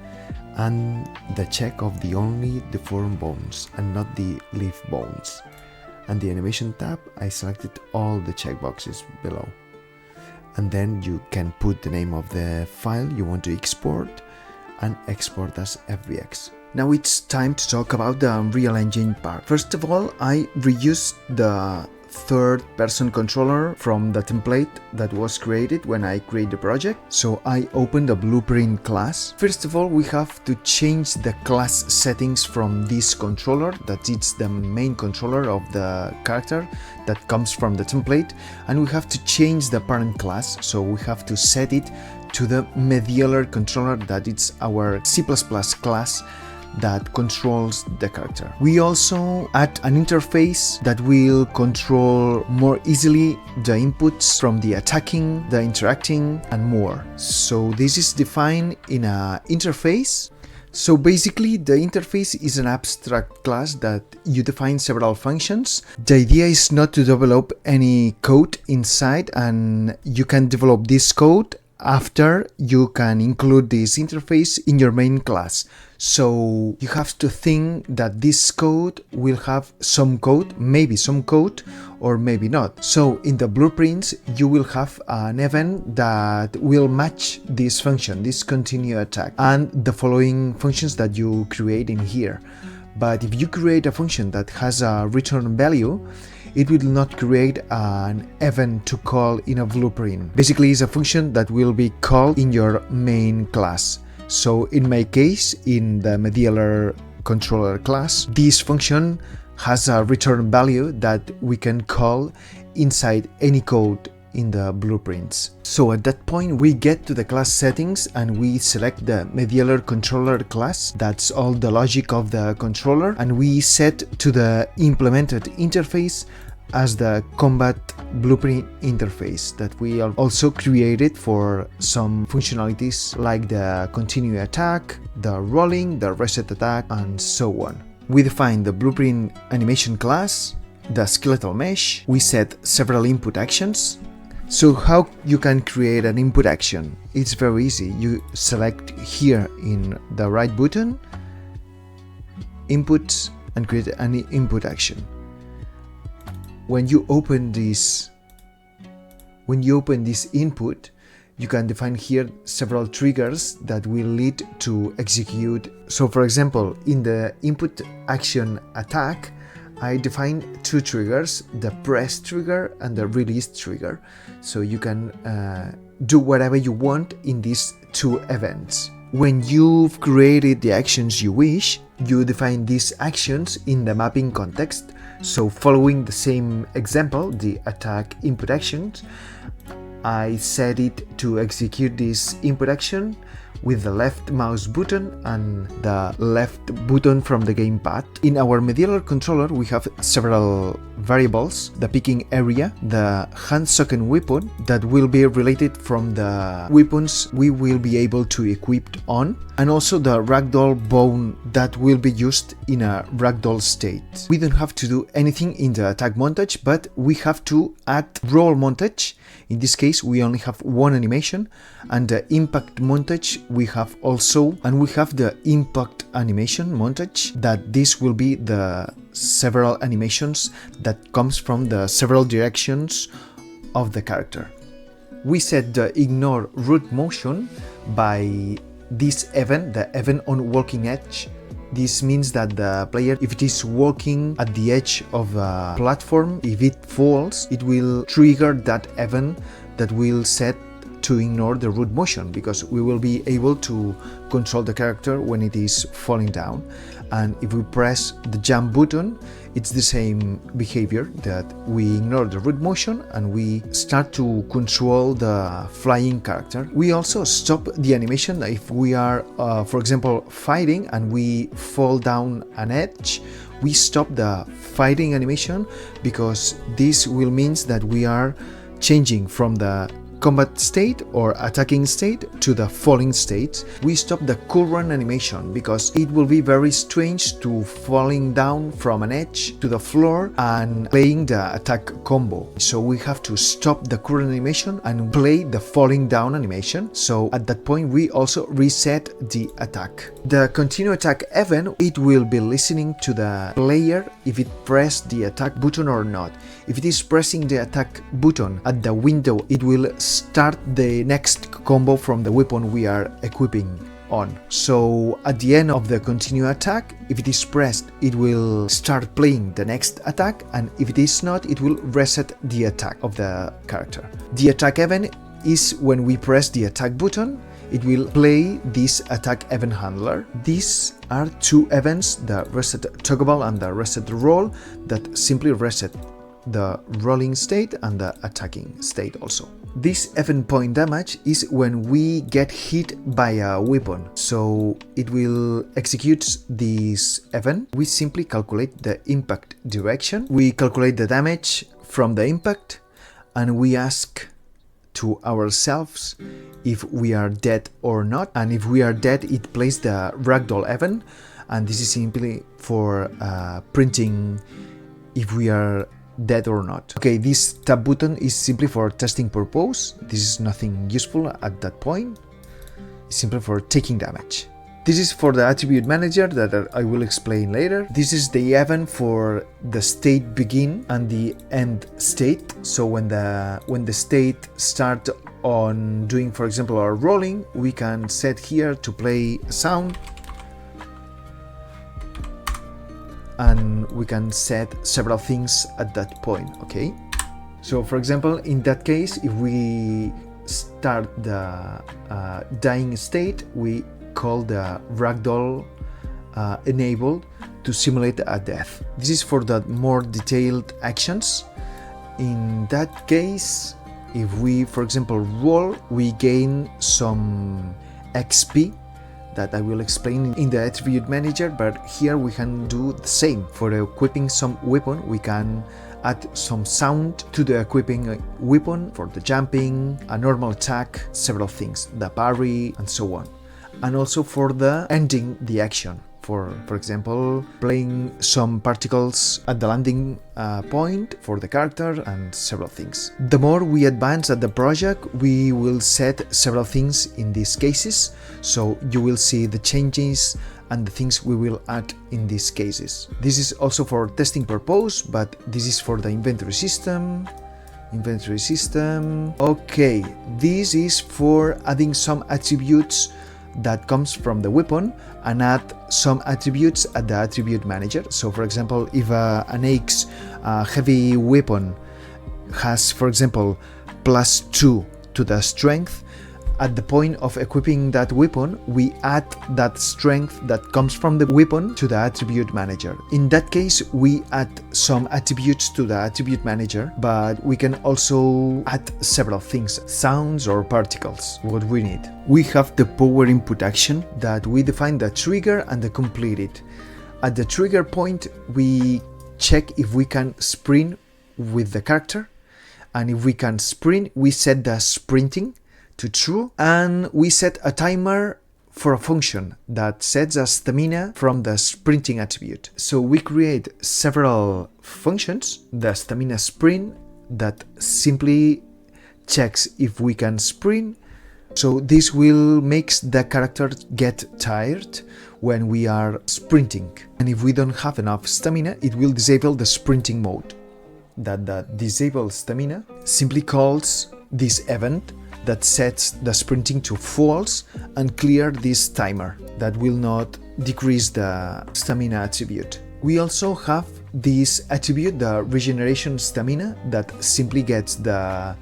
and the check of the only deformed bones and not the leaf bones. And the animation tab, I selected all the checkboxes below. And then you can put the name of the file you want to export and export as FBX. Now it's time to talk about the Unreal Engine part. First of all, I reused the third-person controller from the template that was created when I created the project. So I opened a blueprint class. First of all, we have to change the class settings from this controller, that it's the main controller of the character that comes from the template, and we have to change the parent class. So we have to set it to the Mediepolys controller, that it's our C++ class that controls the character. We also add an interface that will control more easily the inputs from the attacking, the interacting, and more. So this is defined in an interface. So basically the interface is an abstract class that you define several functions. The idea is not to develop any code inside, and you can develop this code after you can include this interface in your main class. So you have to think that this code will have some code, maybe some code, or maybe not. So in the blueprints, you will have an event that will match this function, this continue attack, and the following functions that you create in here. But if you create a function that has a return value, it will not create an event to call in a blueprint. Basically, it's a function that will be called in your main class. So in my case, in the Mediepolys controller class, this function has a return value that we can call inside any code in the blueprints. So at that point we get to the class settings and we select the Mediepolys controller class. That's all the logic of the controller, and we set to the implemented interface as the combat blueprint interface that we also created for some functionalities like the continue attack, the rolling, the reset attack, and so on. We define the blueprint animation class, the skeletal mesh. We set several input actions. So how you can create an input action? It's very easy. You select here in the right button, inputs, and create an input action. When you open this input, you can define here several triggers that will lead to execute. So for example, in the input action attack, I define two triggers, the press trigger and the release trigger. So you can do whatever you want in these two events. When you've created the actions you wish, you define these actions in the mapping context. So following the same example, the attack input actions, I set it to execute this input action with the left mouse button and the left button from the gamepad. In our Mediepolys controller we have several variables: the picking area, the hand-socken weapon that will be related from the weapons we will be able to equip on, and also the ragdoll bone that will be used in a ragdoll state. We don't have to do anything in the attack montage, but we have to add roll montage. In this case we only have one animation, and the impact montage we have also, and we have the impact animation montage, that this will be the several animations that comes from the several directions of the character. We set the ignore root motion by this event, the event on walking edge. This means that the player, if it is walking at the edge of a platform, if it falls, it will trigger that event that will set to ignore the root motion, because we will be able to control the character when it is falling down. And if we press the jump button, it's the same behavior, that we ignore the root motion and we start to control the flying character. We also stop the animation if we are, for example, fighting and we fall down an edge. We stop the fighting animation because this will mean that we are changing from the combat state or attacking state to the falling state. We stop the current animation because it will be very strange to falling down from an edge to the floor and playing the attack combo. So we have to stop the current animation and play the falling down animation. So at that point we also reset the attack. The continue attack event, it will be listening to the player if it pressed the attack button or not. If it is pressing the attack button at the window, it will start the next combo from the weapon we are equipping on. So at the end of the continue attack, if it is pressed, it will start playing the next attack, and if it is not, it will reset the attack of the character. The attack event is when we press the attack button, it will play this attack event handler. These are two events, the reset toggable and the reset roll, that simply reset the rolling state and the attacking state also. This event point damage is when we get hit by a weapon, so it will execute this event. We simply calculate the impact direction, we calculate the damage from the impact, and we ask to ourselves if we are dead or not, and if we are dead it plays the ragdoll event, and this is simply for printing if we are dead or not. Okay, this tab button is simply for testing purpose. This is nothing useful at that point. It's simply for taking damage. This is for the attribute manager that I will explain later. This is the event for the state begin and the end state. So when the state start on doing, for example, our rolling, we can set here to play a sound. and we can set several things at that point, okay? So for example, in that case, if we start the dying state, we call the ragdoll enabled to simulate a death. This is for the more detailed actions. In that case, if we, for example, roll, we gain some XP that I will explain in the attribute manager, but here we can do the same. For equipping some weapon, we can add some sound to the equipping weapon for the jumping, a normal attack, several things, the parry, and so on. And also for the ending the action. For example, playing some particles at the landing point for the character and several things. The more we advance at the project, we will set several things in these cases, so you will see the changes and the things we will add in these cases. This is also for testing purpose, but this is for the inventory system. Okay, this is for adding some attributes that comes from the weapon and add some attributes at the attribute manager. So for example, if an axe heavy weapon has, for example, +2 to the strength, at the point of equipping that weapon, we add that strength that comes from the weapon to the attribute manager. In that case, we add some attributes to the attribute manager, but we can also add several things, sounds or particles, what we need. We have the power input action that we define the trigger and the complete it. At the trigger point, we check if we can sprint with the character, and if we can sprint, we set the sprinting to true, and we set a timer for a function that sets a stamina from the sprinting attribute. So we create several functions, the stamina sprint that simply checks if we can sprint. So this will make the character get tired when we are sprinting. And if we don't have enough stamina, it will disable the sprinting mode. That the disable stamina simply calls this event that sets the sprinting to false and clear this timer that will not decrease the stamina attribute. We also have this attribute, the regeneration stamina, that simply gets the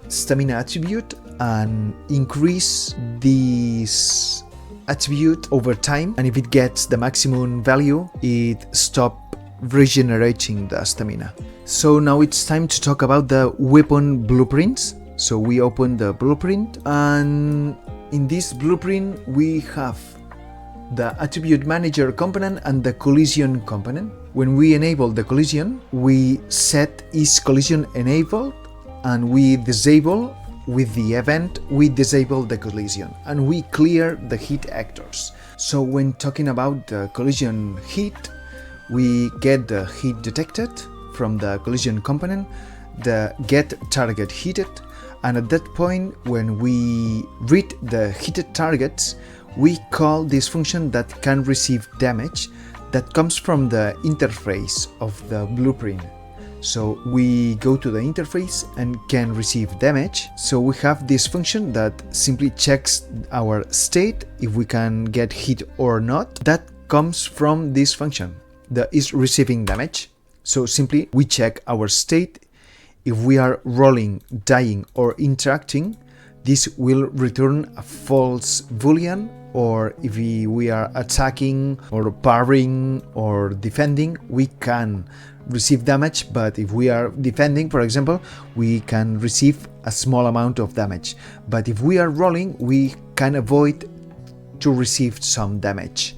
stamina attribute and increase this attribute over time, and if it gets the maximum value, it stops regenerating the stamina. So now it's time to talk about the weapon blueprints. So we open the blueprint, and in this blueprint we have the attribute manager component and the collision component. When we enable the collision, we set is collision enabled, and we disable with the event, we disable the collision, and we clear the hit actors. So when talking about the collision hit, we get the hit detected from the collision component, the get target hit, and at that point, when we read the hit targets, we call this function that can receive damage that comes from the interface of the blueprint. So we go to the interface and can receive damage. So we have this function that simply checks our state, if we can get hit or not. That comes from this function, the is receiving damage. So simply we check our state. If we are rolling, dying, or interacting, this will return a false boolean, or if we are attacking or parrying or defending, we can receive damage, but if we are defending, for example, we can receive a small amount of damage. But if we are rolling, we can avoid to receive some damage.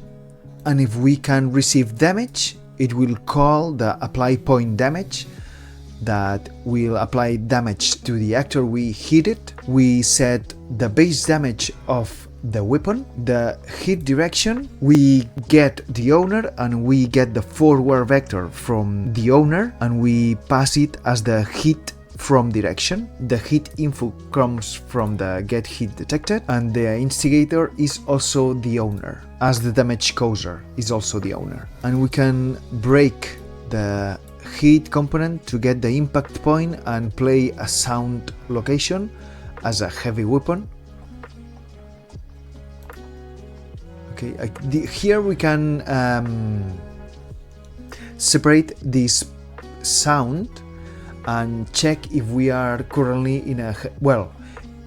And if we can receive damage, it will call the apply point damage, that will apply damage to the actor we hit it. We set the base damage of the weapon, the hit direction, we get the owner, and we get the forward vector from the owner, and we pass it as the hit from direction. The hit info comes from the get hit detected, and the instigator is also the owner, as the damage causer is also the owner. And we can break the hit component to get the impact point and play a sound location as a heavy weapon. Okay, here we can separate this sound and check if we are currently in a, well,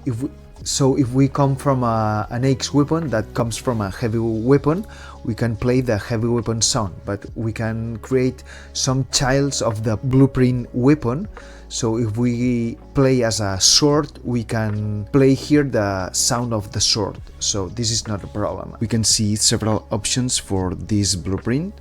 if we come from an axe weapon that comes from a heavy weapon, we can play the heavy weapon sound, but we can create some childs of the blueprint weapon. So if we play as a sword, we can play here the sound of the sword. So this is not a problem. We can see several options for this blueprint,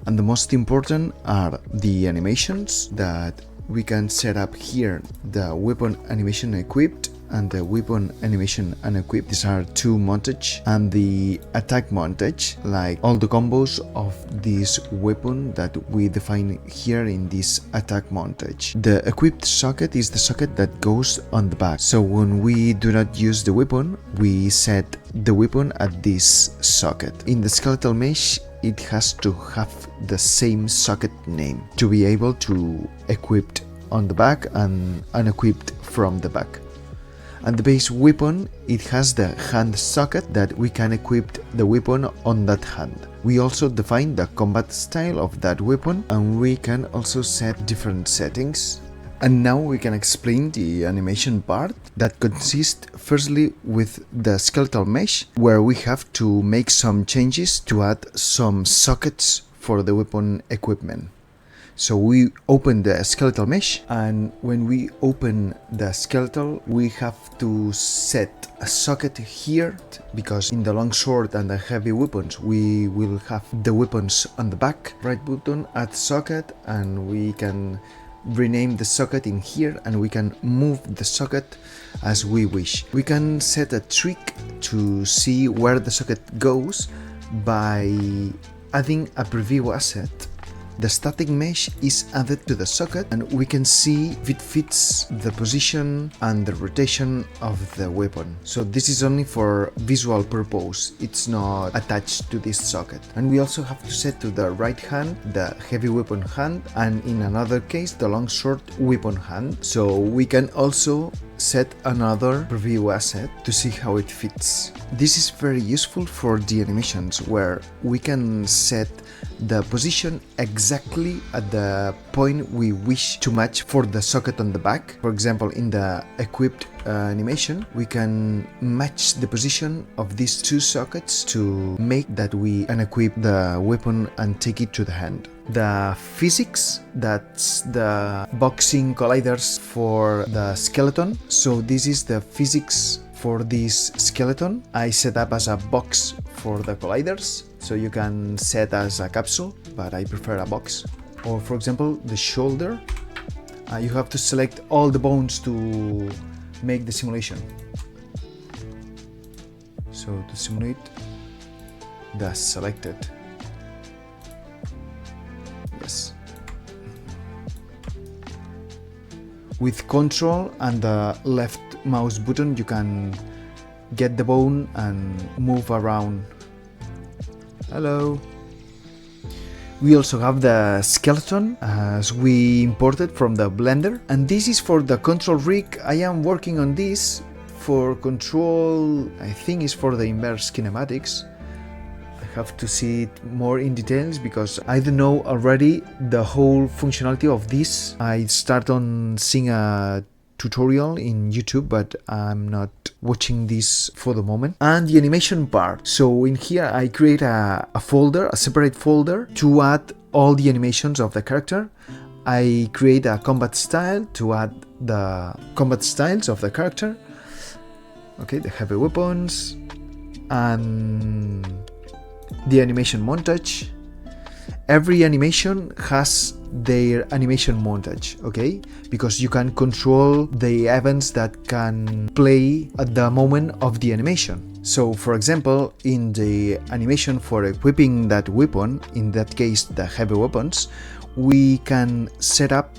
and the most important are the animations that we can set up here. The weapon animation equipped and the weapon animation unequipped. These are two montage, and the attack montage, like all the combos of this weapon that we define here in this attack montage. The equipped socket is the socket that goes on the back. So when we do not use the weapon, we set the weapon at this socket. In the skeletal mesh, it has to have the same socket name to be able to equipped on the back and unequipped from the back. And the base weapon, it has the hand socket that we can equip the weapon on that hand. We also define the combat style of that weapon, and we can also set different settings. And now we can explain the animation part that consists firstly with the skeletal mesh, where we have to make some changes to add some sockets for the weapon equipment. So we open the skeletal mesh, and when we open the skeletal, we have to set a socket here, because in the long sword and the heavy weapons we will have the weapons on the back. Right button, add socket, and we can rename the socket in here, and we can move the socket as we wish. We can set a trick to see where the socket goes by adding a preview asset. The static mesh is added to the socket, and we can see if it fits the position and the rotation of the weapon. So this is only for visual purpose, it's not attached to this socket. And we also have to set to the right hand the heavy weapon hand, and in another case the long sword weapon hand. So we can also set another preview asset to see how it fits. This is very useful for the animations, where we can set the position exactly at the point we wish to match for the socket on the back. For example, in the equipped animation, we can match the position of these two sockets to make that we unequip the weapon and take it to the hand. The physics, that's the boxing colliders for the skeleton. So this is the physics for this skeleton. I set up as a box for the colliders, so you can set as a capsule, but I prefer a box. Or for example, the shoulder, you have to select all the bones to make the simulation. So to simulate the selected. Yes. With control and the left mouse button, you can get the bone and move around. Hello. We also have the skeleton as we imported from the Blender, and this is for the control rig. I am working on this for control, I think it's for the inverse kinematics. I have to see it more in details because I don't know already the whole functionality of this. I start on seeing a tutorial in YouTube, but I'm not watching this for the moment. And the animation part. So in here I create a folder, a separate folder to add all the animations of the character. I create a combat style to add the combat styles of the character. Okay, the heavy weapons and the animation montage. Every animation has their animation montage, okay? Because you can control the events that can play at the moment of the animation. So for example, in the animation for equipping that weapon, in that case the heavy weapons, we can set up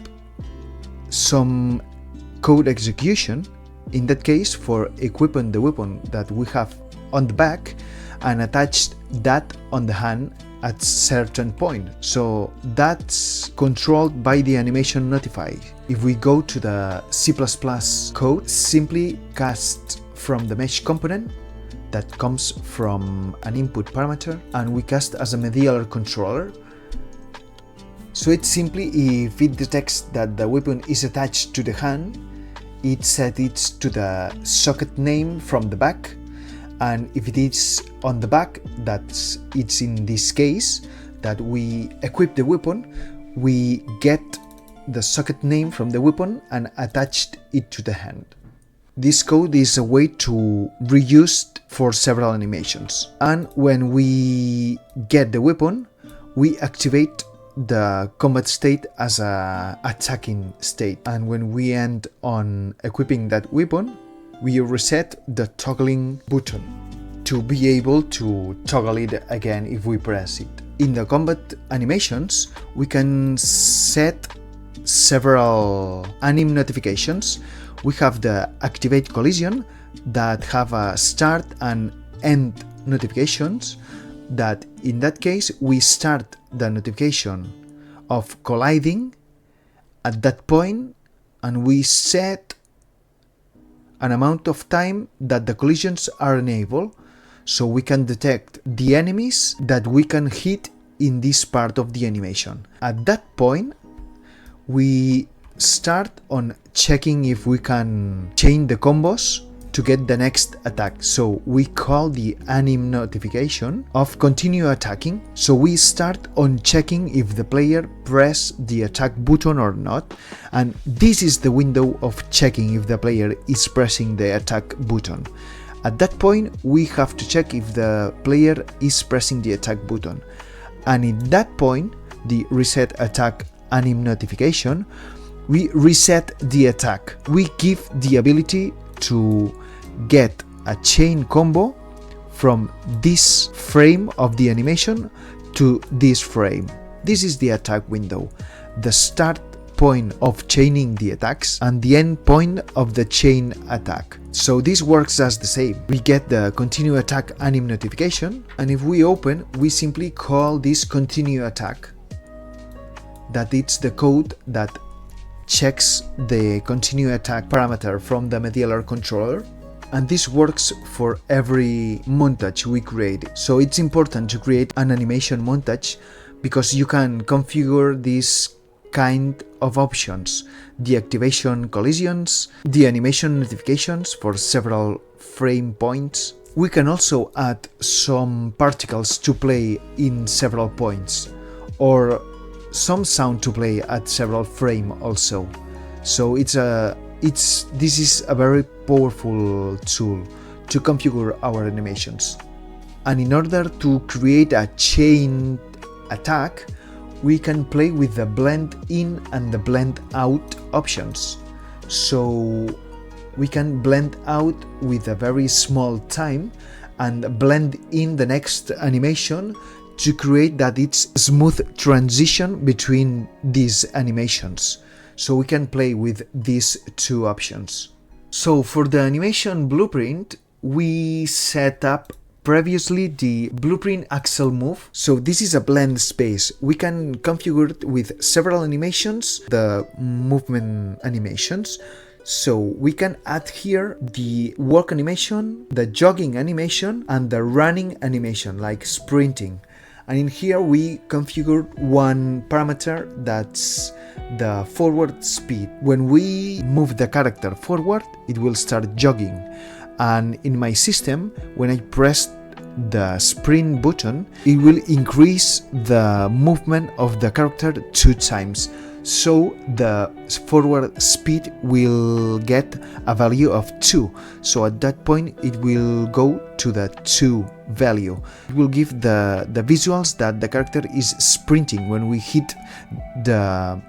some code execution, in that case for equipping the weapon that we have on the back, and attach that on the hand at certain point. So that's controlled by the animation notify. If we go to the C++ code, simply cast from the mesh component that comes from an input parameter, and we cast as a medial controller. So it's simply if it detects that the weapon is attached to the hand, it sets it to the socket name from the back, and if it is on the back, it's in this case that we equip the weapon, we get the socket name from the weapon and attached it to the hand. This code is a way to reuse for several animations, and when we get the weapon, we activate the combat state as a attacking state, and when we end on equipping that weapon, we reset the toggling button to be able to toggle it again if we press it. In the combat animations, we can set several anim notifications. We have the activate collision that have a start and end notifications, that in that case we start the notification of colliding at that point, and we set an amount of time that the collisions are enabled, so we can detect the enemies that we can hit in this part of the animation. At that point, we start on checking if we can chain the combos to get the next attack. So we call the anim notification of continue attacking. So we start on checking if the player press the attack button or not, and this is the window of checking if the player is pressing the attack button. At that point, we have to check if the player is pressing the attack button, and in that point, the reset attack anim notification, we reset the attack. We give the ability to get a chain combo from this frame of the animation to this frame. This is the attack window, the start point of chaining the attacks and the end point of the chain attack. So this works as the same. We get the continue attack anim notification, and if we open, we simply call this continue attack. That it's the code that checks the continue attack parameter from the Mediepolys controller, and this works for every montage we create. So it's important to create an animation montage because you can configure this kind of options: the activation collisions, the animation notifications for several frame points. We can also add some particles to play in several points, or some sound to play at several frames also. So this is a very powerful tool to configure our animations. And in order to create a chain attack, we can play with the blend in and the blend out options. So we can blend out with a very small time and blend in the next animation to create that it's smooth transition between these animations. So we can play with these two options. So for the animation blueprint, we set up previously the blueprint axle move. So this is a blend space. We can configure it with several animations, the movement animations. So we can add here the walk animation, the jogging animation, and the running animation, like sprinting. And in here we configure one parameter, that's the forward speed. When we move the character forward, it will start jogging. And in my system, when I press the sprint button, it will increase the movement of the character 2 times. So the forward speed will get a value of 2. So at that point it will go to the 2 value. It will give the visuals that the character is sprinting when we hit the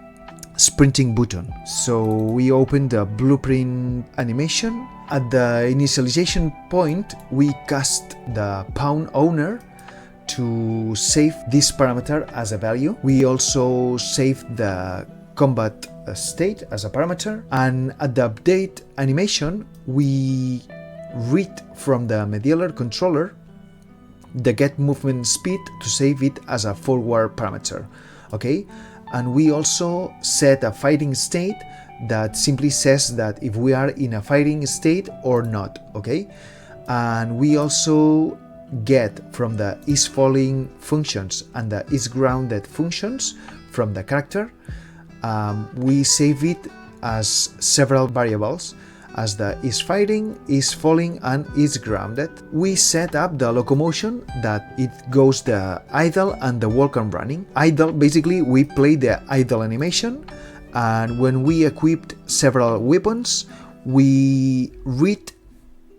sprinting button. So we open the blueprint animation. At the initialization point, we cast the pawn owner to save this parameter as a value. We also save the combat state as a parameter, and at the update animation we read from the Mediepolys controller the get movement speed to save it as a forward parameter. Okay, and we also set a fighting state that simply says that if we are in a fighting state or not. Okay, and we also get from the is falling functions and the is grounded functions from the character. We save it as several variables, as the is fighting, is falling, and is grounded. We set up the locomotion that it goes the idle and the walk and running. Idle, basically we play the idle animation, and when we equipped several weapons, we read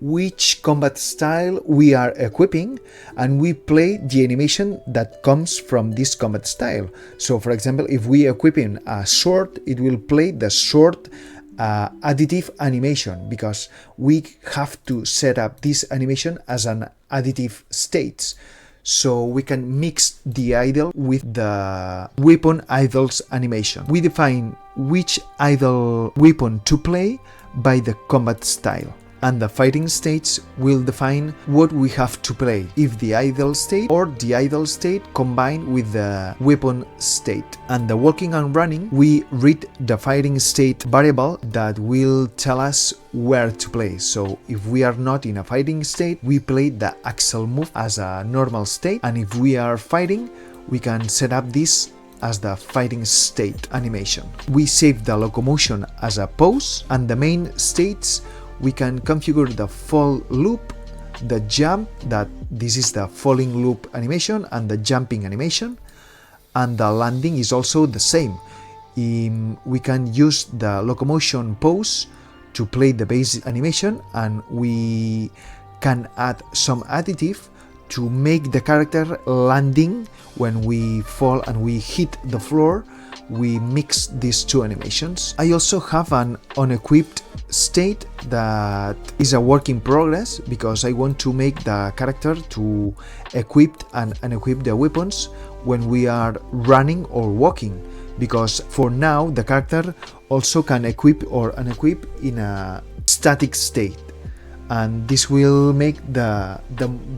which combat style we are equipping, and we play the animation that comes from this combat style. So for example, if we equipping a sword, it will play the sword additive animation, because we have to set up this animation as an additive state, so we can mix the idle with the weapon idles animation. We define which idle weapon to play by the combat style, and the fighting states will define what we have to play, if the idle state or the idle state combined with the weapon state. And the walking and running, we read the fighting state variable that will tell us where to play. So if we are not in a fighting state, we play the axle move as a normal state, and if we are fighting, we can set up this as the fighting state animation. We save the locomotion as a pose, and the main states we can configure the fall loop, the jump, that this is the falling loop animation, and the jumping animation, and the landing is also the same. We can use the locomotion pose to play the base animation, and we can add some additive to make the character landing when we fall and we hit the floor. We mix these two animations. I also have an unequipped state that is a work in progress, because I want to make the character to equip and unequip the weapons when we are running or walking, because for now the character also can equip or unequip in a static state, and this will make the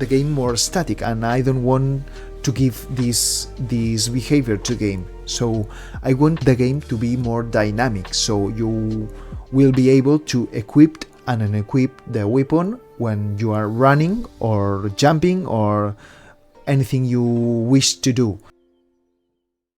game more static, and I don't want to give this behavior to game. So I want the game to be more dynamic, so you will be able to equip and unequip the weapon when you are running or jumping or anything you wish to do.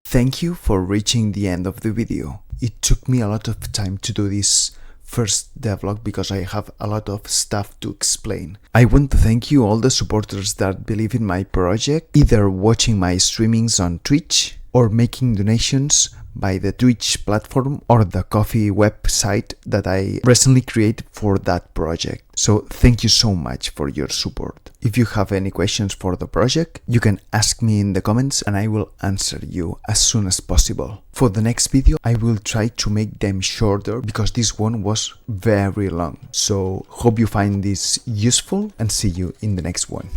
Thank you for reaching the end of the video. It took me a lot of time to do this first devlog because I have a lot of stuff to explain. I want to thank you all the supporters that believe in my project, either watching my streamings on Twitch or making donations by the Twitch platform or the Ko-fi website that I recently created for that project. So thank you so much for your support. If you have any questions for the project, you can ask me in the comments and I will answer you as soon as possible. For the next video, I will try to make them shorter because this one was very long. So hope you find this useful and see you in the next one.